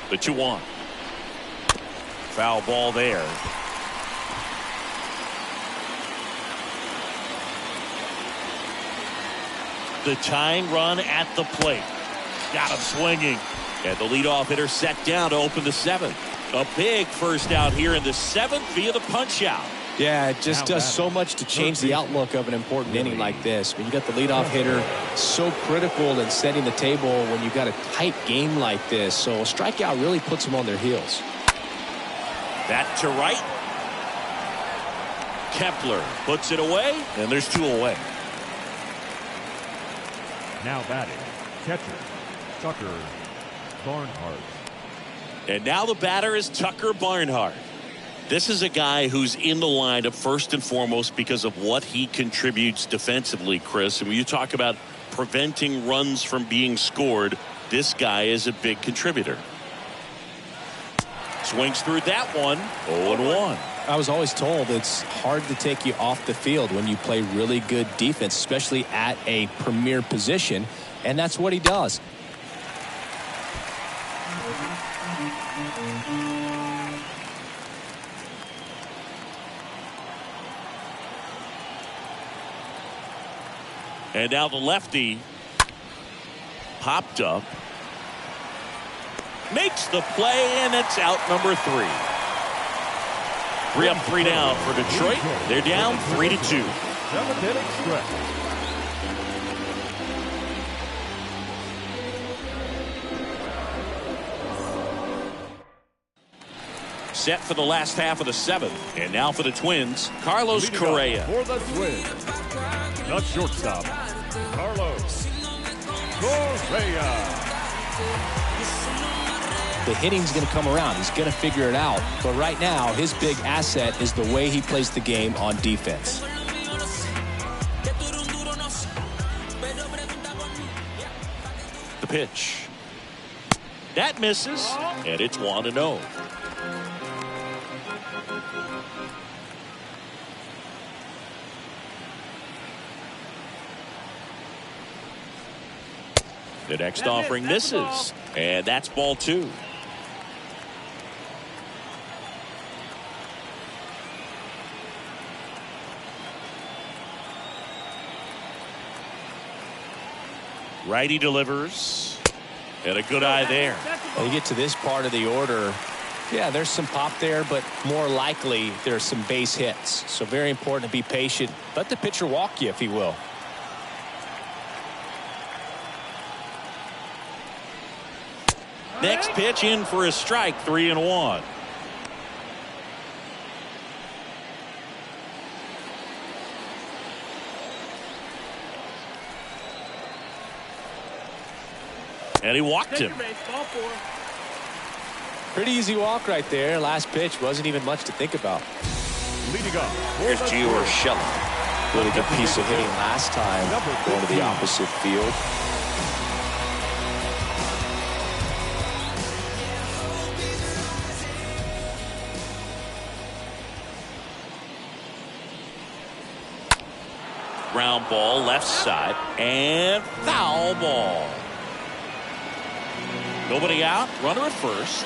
The 2-1. Foul ball there. The tying run at the plate. Got him swinging. And the leadoff hitter set down to open the 7th. A big first out here in the 7th via the punch out. Yeah, it just does so much to change the outlook of an important inning like this. When you got the leadoff hitter so critical in setting the table when you got a tight game like this. So a strikeout really puts them on their heels. That to right. Kepler puts it away, and there's 2 away. Now batting, catcher, Tucker Barnhart. And now the batter is Tucker Barnhart. This is a guy who's in the lineup first and foremost because of what he contributes defensively, Chris. And when you talk about preventing runs from being scored, this guy is a big contributor. Swings through that one. 0-1. I was always told it's hard to take you off the field when you play really good defense, especially at a premier position. And that's what he does. And now the lefty popped up. Makes the play, and it's out number 3. 3 up, 3 down for Detroit. They're down 3-2. 7th inning stretch. set for the last half of the 7th. And now for the Twins, Carlos Correa. For the Twins, the shortstop, Carlos Correa. The hitting's going to come around. He's going to figure it out. But right now, his big asset is the way he plays the game on defense. The pitch. That misses, and it's 1-0. The next offering misses, and that's ball 2. Righty delivers, and a good eye there. When you get to this part of the order, yeah, there's some pop there, but more likely there's some base hits. So very important to be patient. Let the pitcher walk you, if he will. Next pitch in for a strike, 3-1. And he walked him. Pretty easy walk right there. Last pitch wasn't even much to think about. Leading off. Here's Gio Urshela. Really good piece of hitting last time, going to the opposite field. Ground ball left side and foul ball. Nobody out, runner at first.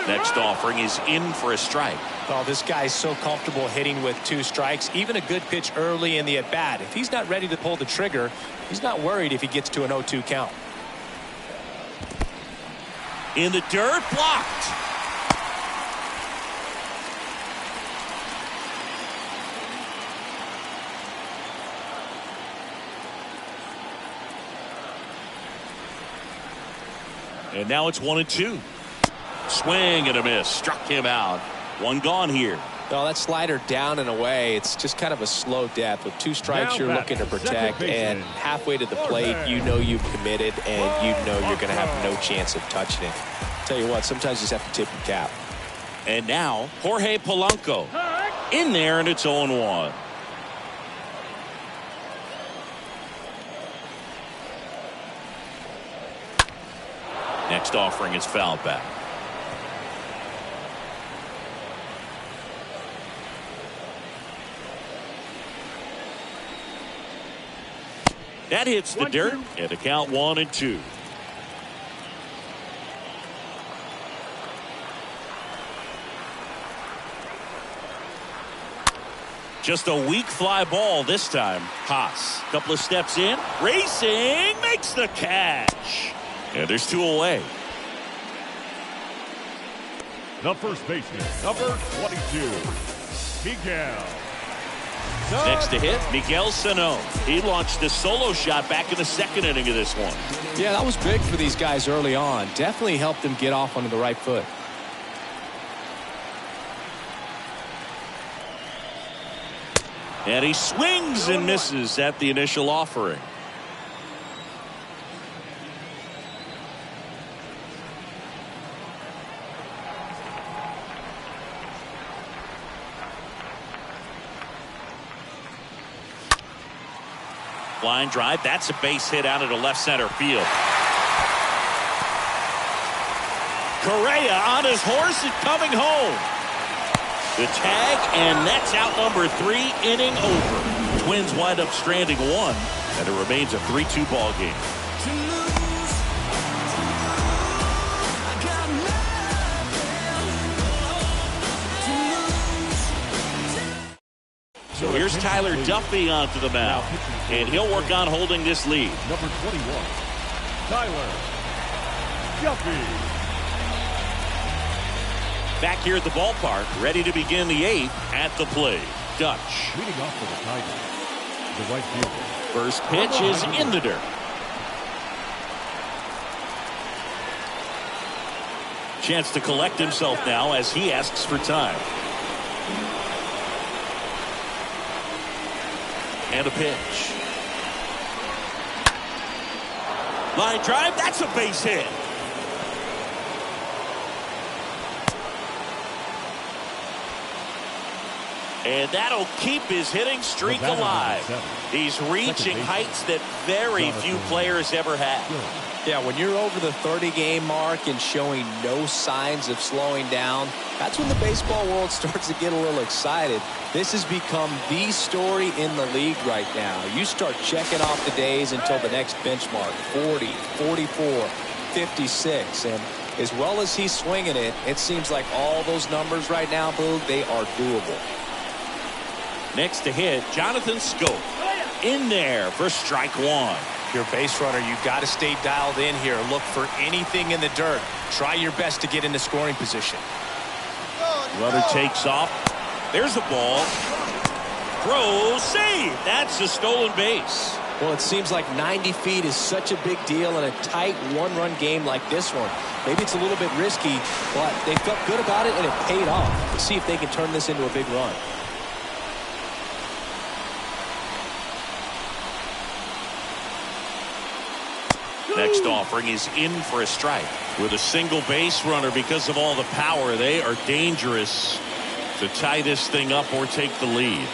Next offering is in for a strike. Well, this guy's so comfortable hitting with 2 strikes. Even a good pitch early in the at-bat. If he's not ready to pull the trigger, he's not worried if he gets to an 0-2 count. In the dirt, blocked. And now it's 1-2. Swing and a miss. Struck him out. One gone here. Well, that slider down and away, it's just kind of a slow death. With 2 strikes, you're looking to protect, and halfway to the plate, you know you've committed, and you know you're going to have no chance of touching it. Tell you what, sometimes you just have to tip your cap. And now, Jorge Polanco. In there, and it's 0-1. Next offering is fouled back. That hits the dirt, and the count 1-2. Just a weak fly ball this time. Haas, couple of steps in, racing, makes the catch. And there's 2 away. The first baseman, number 22, Miguel. Next to hit, Miguel Sano. He launched a solo shot back in the 2nd inning of this one. Yeah, that was big for these guys early on. Definitely helped them get off onto the right foot. And he swings and misses at the initial offering. Line drive. That's a base hit out into left center field. Correa on his horse and coming home. The tag, and that's out number 3, inning over. Twins wind up stranding 1, and it remains a 3-2 ball game. So here's Tyler Duffy onto the mound, and he'll work on holding this lead. Number 21, Tyler Duffy. Back here at the ballpark, ready to begin the 8th at the plate. Dutch. Leading off for the Tigers, the right fielder. First pitch is in the dirt. Chance to collect himself now as he asks for time. And a pitch. Line drive, that's a base hit. And that'll keep his hitting streak alive. He's reaching heights that very few players ever have. Yeah, when you're over the 30-game mark and showing no signs of slowing down, that's when the baseball world starts to get a little excited. This has become the story in the league right now. You start checking off the days until the next benchmark, 40, 44, 56. And as well as he's swinging it, it seems like all those numbers right now, Boo, they are doable. Next to hit, Jonathan Schoop. In there for strike one. Your base runner, you've got to stay dialed in here. Look for anything in the dirt. Try your best to get into scoring position. Runner takes off. There's a ball. Throw, save. That's a stolen base. Well, it seems like 90 feet is such a big deal in a tight one-run game like this one. Maybe it's a little bit risky, but they felt good about it, and it paid off. Let's see if they can turn this into a big run. Next offering is in for a strike. With a single base runner, because of all the power, they are dangerous to tie this thing up or take the lead.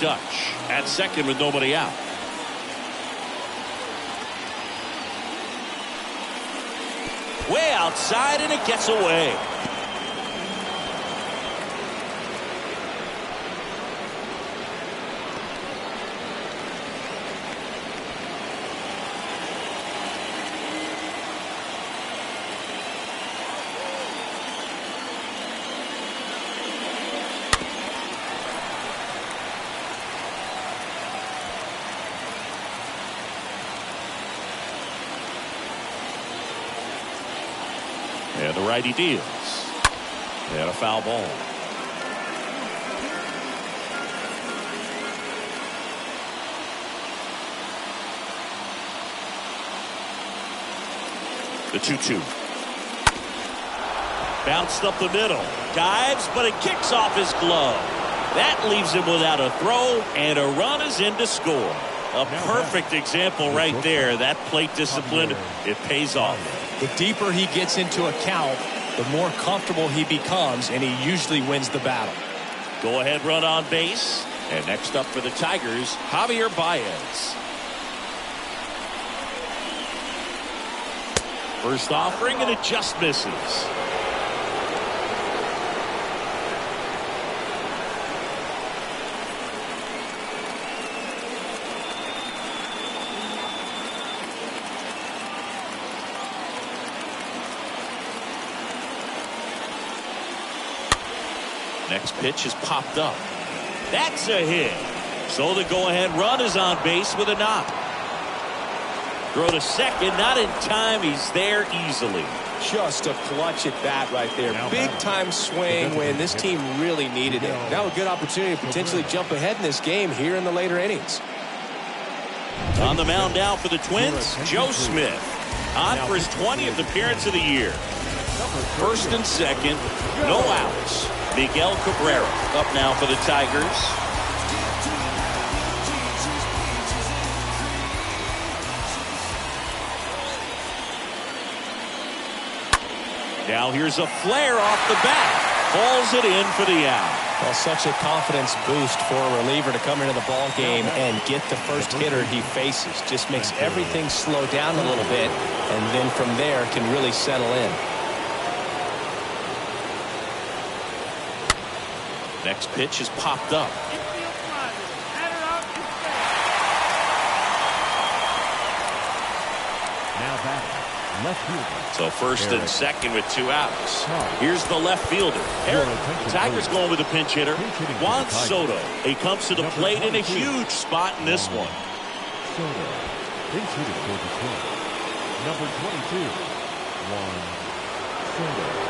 Dutch at second with nobody out. Way outside, and it gets away. And the righty deals. And a foul ball. The 2-2. Bounced up the middle. Dives, but it kicks off his glove. That leaves him without a throw, and a run is in to score. A perfect example right there. That plate discipline, it pays off. The deeper he gets into a count, the more comfortable he becomes, and he usually wins the battle. Go ahead run on base. And next up for the Tigers, Javier Baez. First offering, and it just misses. Next pitch is popped up. That's a hit. So the go-ahead run is on base with a knock. Throw to second, not in time. He's there easily. Just a clutch at bat right there. Big time swing when this team really needed it. Now a good opportunity to potentially jump ahead in this game here in the later innings. On the mound now for the Twins, Joe Smith. On for his 20th appearance of the year. First and second, no outs. Miguel Cabrera up now for the Tigers. Now here's a flare off the bat. Falls it in for the out. Well, such a confidence boost for a reliever to come into the ball game and get the first hitter he faces. Just makes everything slow down a little bit, and then from there can really settle in. Next pitch is popped up. Now batting, left fielder. So first and second with 2 outs. Here's the left fielder, Eric. The Tigers going with a pinch hitter, Juan Soto. He comes to the plate in a huge spot in this one. Soto, pinch hitting for the Twins. Number 22, Juan Soto.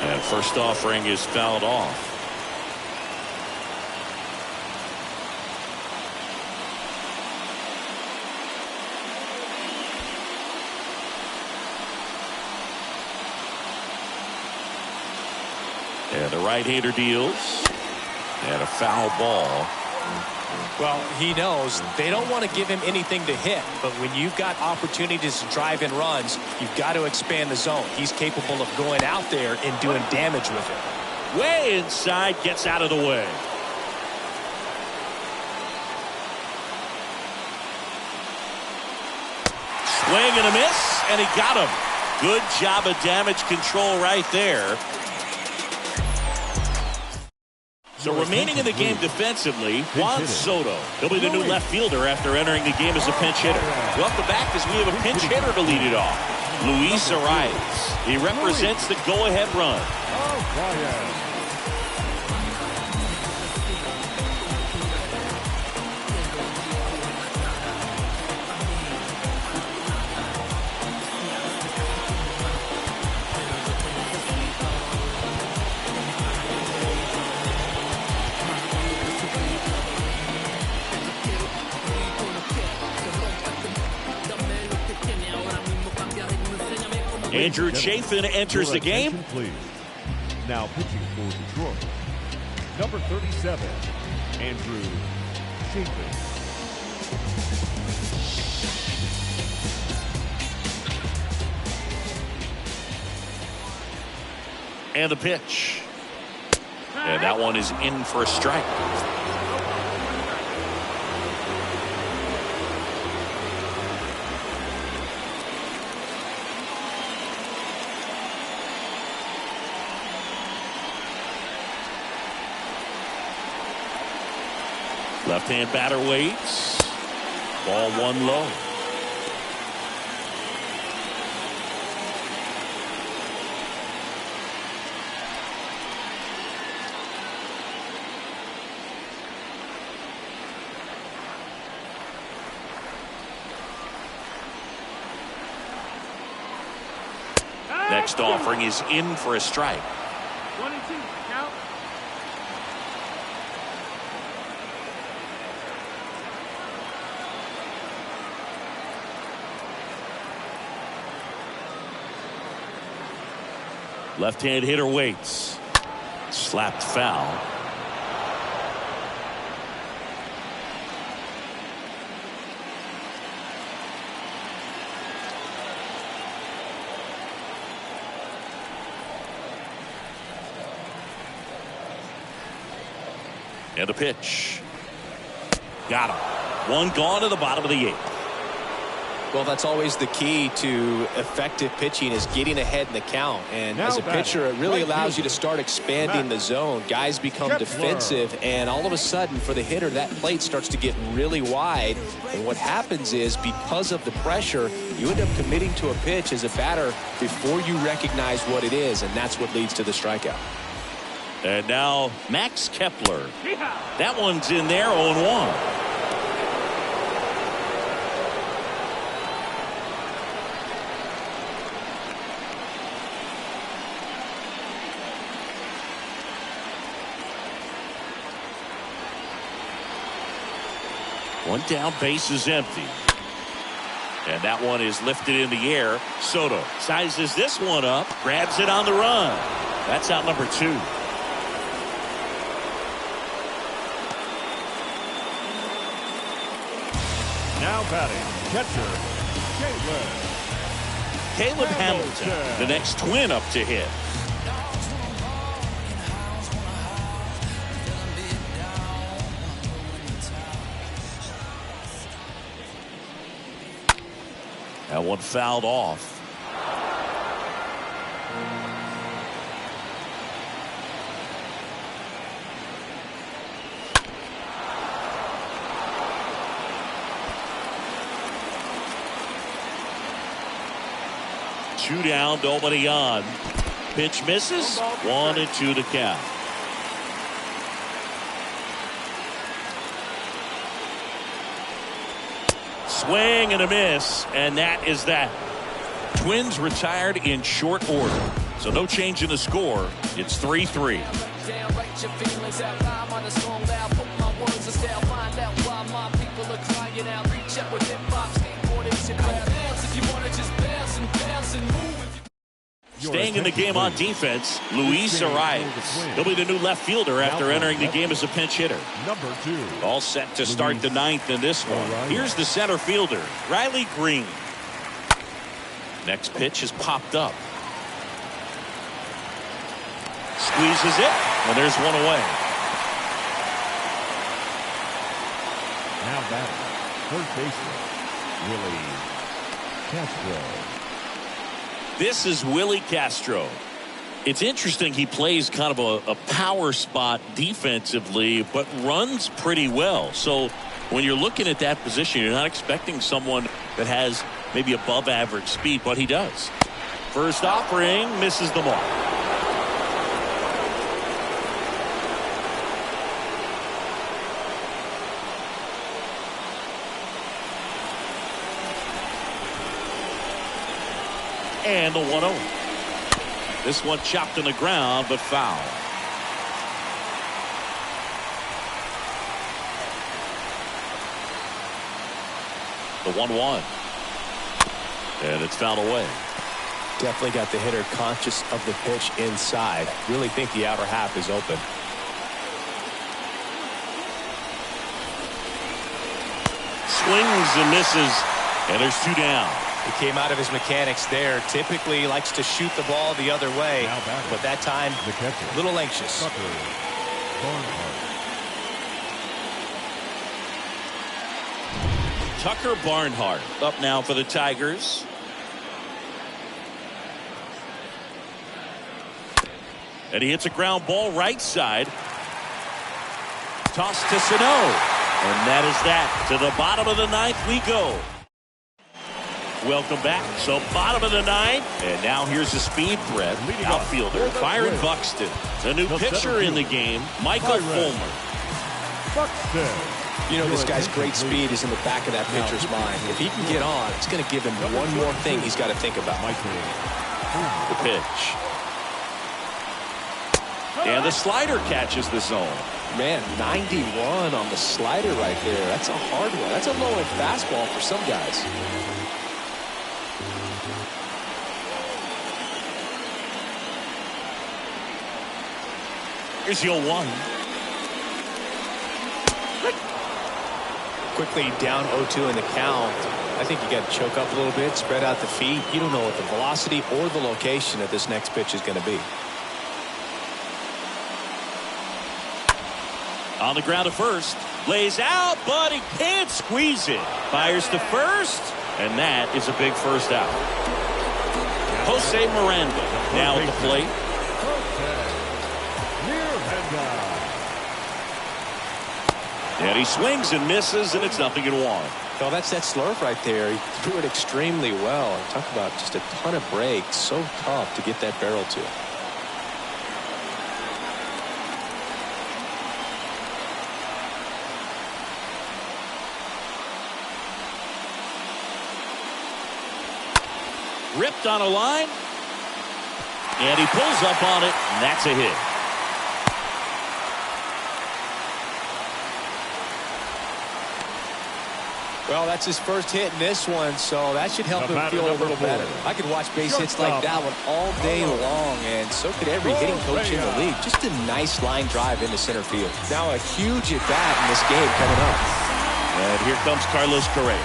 And first offering is fouled off. And the right-hander deals. And a foul ball. Well, he knows they don't want to give him anything to hit, but when you've got opportunities to drive in runs, you've got to expand the zone. He's capable of going out there and doing damage with it. Way inside, gets out of the way. Swing and a miss, and he got him. Good job of damage control right there. So remaining in the game defensively, Juan Soto. He'll be the new left fielder after entering the game as a pinch hitter. Welcome back as we have a pinch hitter to lead it off. Luis Arias. He represents the go-ahead run. Andrew Chafin enters the game. Please. Now pitching for Detroit, number 37, Andrew Chafin. And the pitch. And that one is in for a strike. Left-hand batter waits. Ball one low. Next offering is in for a strike. 1 and 2, count. Left-hand hitter waits. Slapped foul. And the pitch. Got him. One gone to the bottom of the 8th. Well, that's always the key to effective pitching, is getting ahead in the count. And Now as a batting, pitcher, it really right allows you fielder, to start expanding the zone. Guys become Kepler. defensive, and all of a sudden, for the hitter, that plate starts to get really wide. And what happens is, because of the pressure, you end up committing to a pitch as a batter before you recognize what it is, and that's what leads to the strikeout. And now Max Kepler. That one's in there, 0-1. One down, base is empty. And that one is lifted in the air. Soto sizes this one up, grabs it on the run. That's out number 2. Now batting, catcher, Caleb Hamilton, the next twin up to hit. That one fouled off. Two down, nobody on. Pitch misses. 1-2 to count. Swing and a miss, and that is that. Twins retired in short order, so no change in the score. It's 3-3. Staying in the game on defense, Luis Arias. He'll be the new left fielder after entering the game as a pinch hitter. Number 2. All set to start the ninth in this one. Here's the center fielder, Riley Green. Next pitch is popped up. Squeezes it, and there's one away. Now batting, third baseman, Willie Castro. This is Willie Castro. It's interesting, he plays kind of a power spot defensively, but runs pretty well. So when you're looking at that position, you're not expecting someone that has maybe above average speed, but he does. First offering, misses the mark. And the 1-0. This one chopped in the ground, but foul. The 1-1. And it's fouled away. Definitely got the hitter conscious of the pitch inside. Really think the outer half is open. Swings and misses. And there's 2 down. He came out of his mechanics there. Typically likes to shoot the ball the other way, but that time a little anxious. Tucker Barnhart up now for the Tigers. And he hits a ground ball right side. Toss to Sano. And that is that. To the bottom of the ninth we go. Welcome back. So bottom of the ninth. And now here's the speed threat. Outfielder Byron Buxton. The new pitcher in the game, Michael Fulmer. Buxton. You know, this guy's great speed is in the back of that pitcher's mind. If he can get on, it's going to give him one more thing he's got to think about. The pitch. And the slider catches the zone. Man, 91 on the slider right there. That's a hard one. That's a low-end fastball for some guys. Here's the 0-1. Quickly down 0-2 in the count. I think you got to choke up a little bit, spread out the feet. You don't know what the velocity or the location of this next pitch is going to be. On the ground to first. Lays out, but he can't squeeze it. Fires to first, and that is a big first out. Jose Miranda now at the plate. And he swings and misses, and it's 0-1. Well, that's that slurve right there. He threw it extremely well. Talk about just a ton of breaks. So tough to get that barrel to. Ripped on a line. And he pulls up on it, and that's a hit. Well, that's his first hit in this one, so that should help him feel a little better. I could watch base hits like that one all day long, and so could every hitting coach in the league. Just a nice line drive into center field. Now a huge at-bat in this game coming up. And here comes Carlos Correa.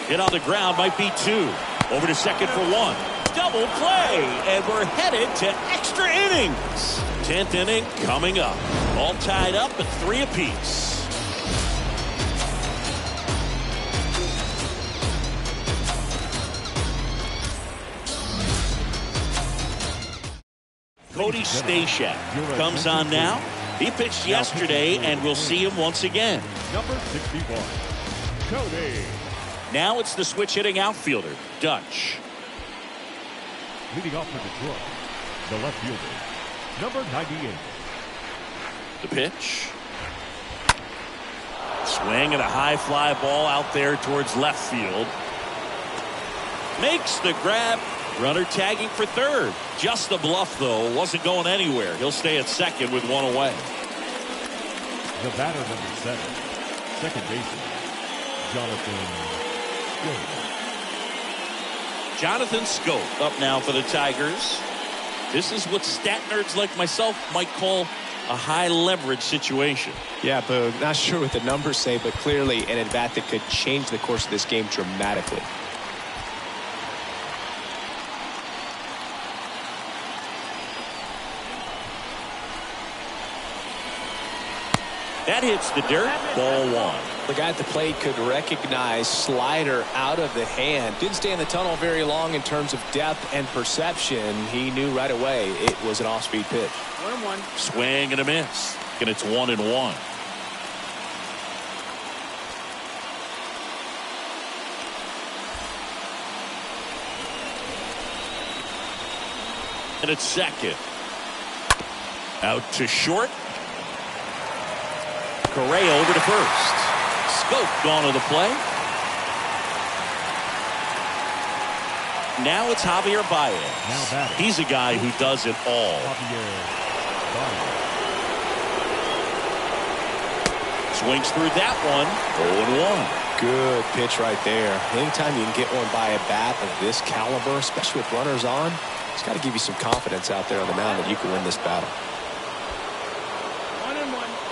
Hit on the ground, might be 2. Over to second for 1. Double play, and we're headed to extra innings. 10th inning coming up. All tied up at 3 apiece. Cody Stashak comes on now. He pitched yesterday, and we'll see him once again. Number 61, Cody. Now it's the switch-hitting outfielder, Dutch. Leading off for Detroit, the left fielder, number 98. The pitch. Swing and a high fly ball out there towards left field. Makes the grab. Runner tagging for third. Just the bluff, though. Wasn't going anywhere. He'll stay at second with one away. The batter, number 7, second baseman, Jonathan Schoop. Jonathan Schoop up now for the Tigers. This is what stat nerds like myself might call a high leverage situation. Yeah, Boog. Not sure what the numbers say, but clearly an at-bat that could change the course of this game dramatically. That hits the dirt. Ball 1. The guy at the plate could recognize slider out of the hand. Didn't stay in the tunnel very long in terms of depth and perception. He knew right away it was an off-speed pitch. 1-1. Swing and a miss. And it's 1-1. And it's second. Out to short. Correa over to first. Schoop gone to the play. Now it's Javier Baez. Now batting. He's a guy who does it all. Javier Baez. Swings through that one. 0-1. Good pitch right there. Anytime you can get one by a bat of this caliber, especially with runners on, it's got to give you some confidence out there on the mound that you can win this battle. 1-1.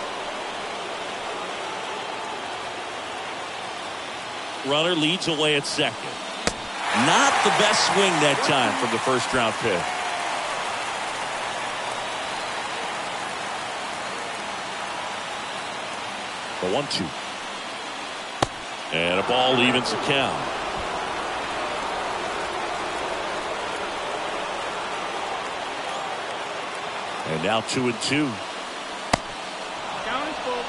Runner leads away at second. Not the best swing that time from the first round pick. The 1-2. And a ball evens the count. And now 2-2. Count is full.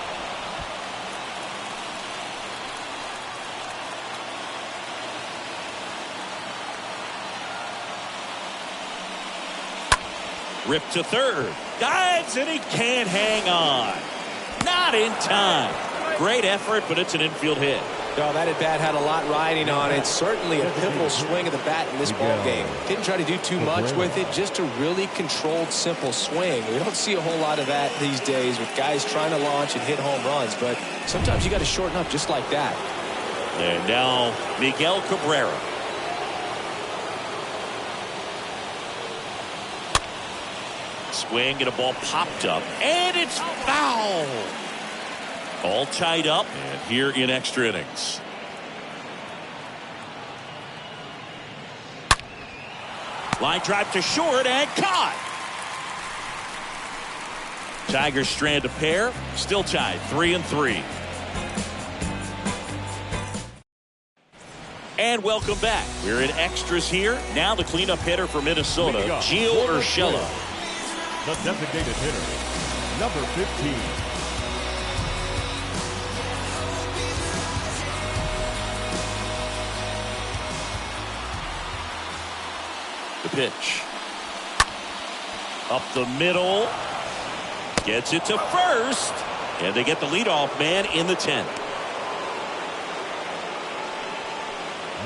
Ripped to third. Dives and he can't hang on. Not in time. Great effort, but it's an infield hit. No, that at bat had a lot riding on it. Certainly a pivotal swing of the bat in this ball game. Didn't try to do too much with it. Just a really controlled, simple swing. We don't see a whole lot of that these days with guys trying to launch and hit home runs. But sometimes you got to shorten up just like that. And now Miguel Cabrera. Swing and a ball popped up. And it's foul. All tied up and here in extra innings. Line drive to short and caught. Tigers strand a pair. Still tied 3-3. And welcome back. We're in extras here. Now the cleanup hitter for Minnesota, Gio Urshela. The designated hitter, number 15. The pitch. Up the middle. Gets it to first. And they get the leadoff man in the 10th.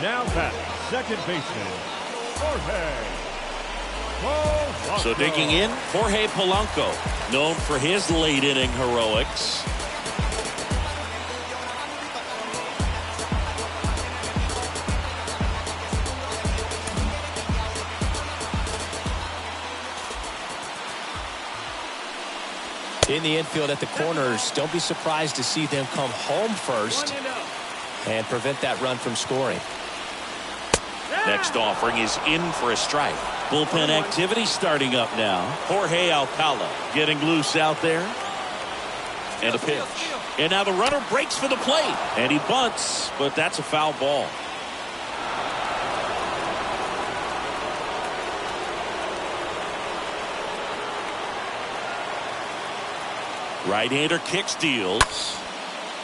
Now batting, second baseman, Jorge Polanco. So digging in, Jorge Polanco, known for his late inning heroics. In the infield at the corners, don't be surprised to see them come home first and prevent that run from scoring. Next offering is in for a strike. Bullpen activity starting up now. Jorge Alcala getting loose out there. And a pitch. And now the runner breaks for the plate. And he bunts, but that's a foul ball. Right-hander kick steals.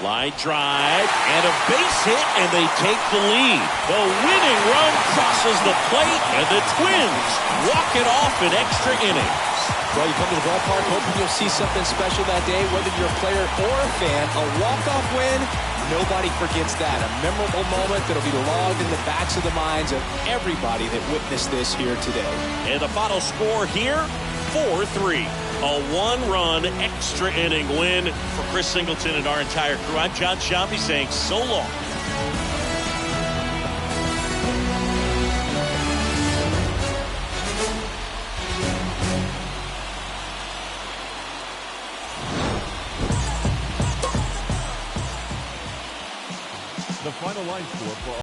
Line drive and a base hit, and they take the lead. The winning run crosses the plate, and the Twins walk it off in extra innings. Well, you come to the ballpark hoping you'll see something special that day, whether you're a player or a fan. A walk-off win, nobody forgets that. A memorable moment that'll be logged in the backs of the minds of everybody that witnessed this here today. And the final score here, 4-3. A one-run extra inning win for Chris Singleton and our entire crew. I'm John Sciambi saying so long. The final line score for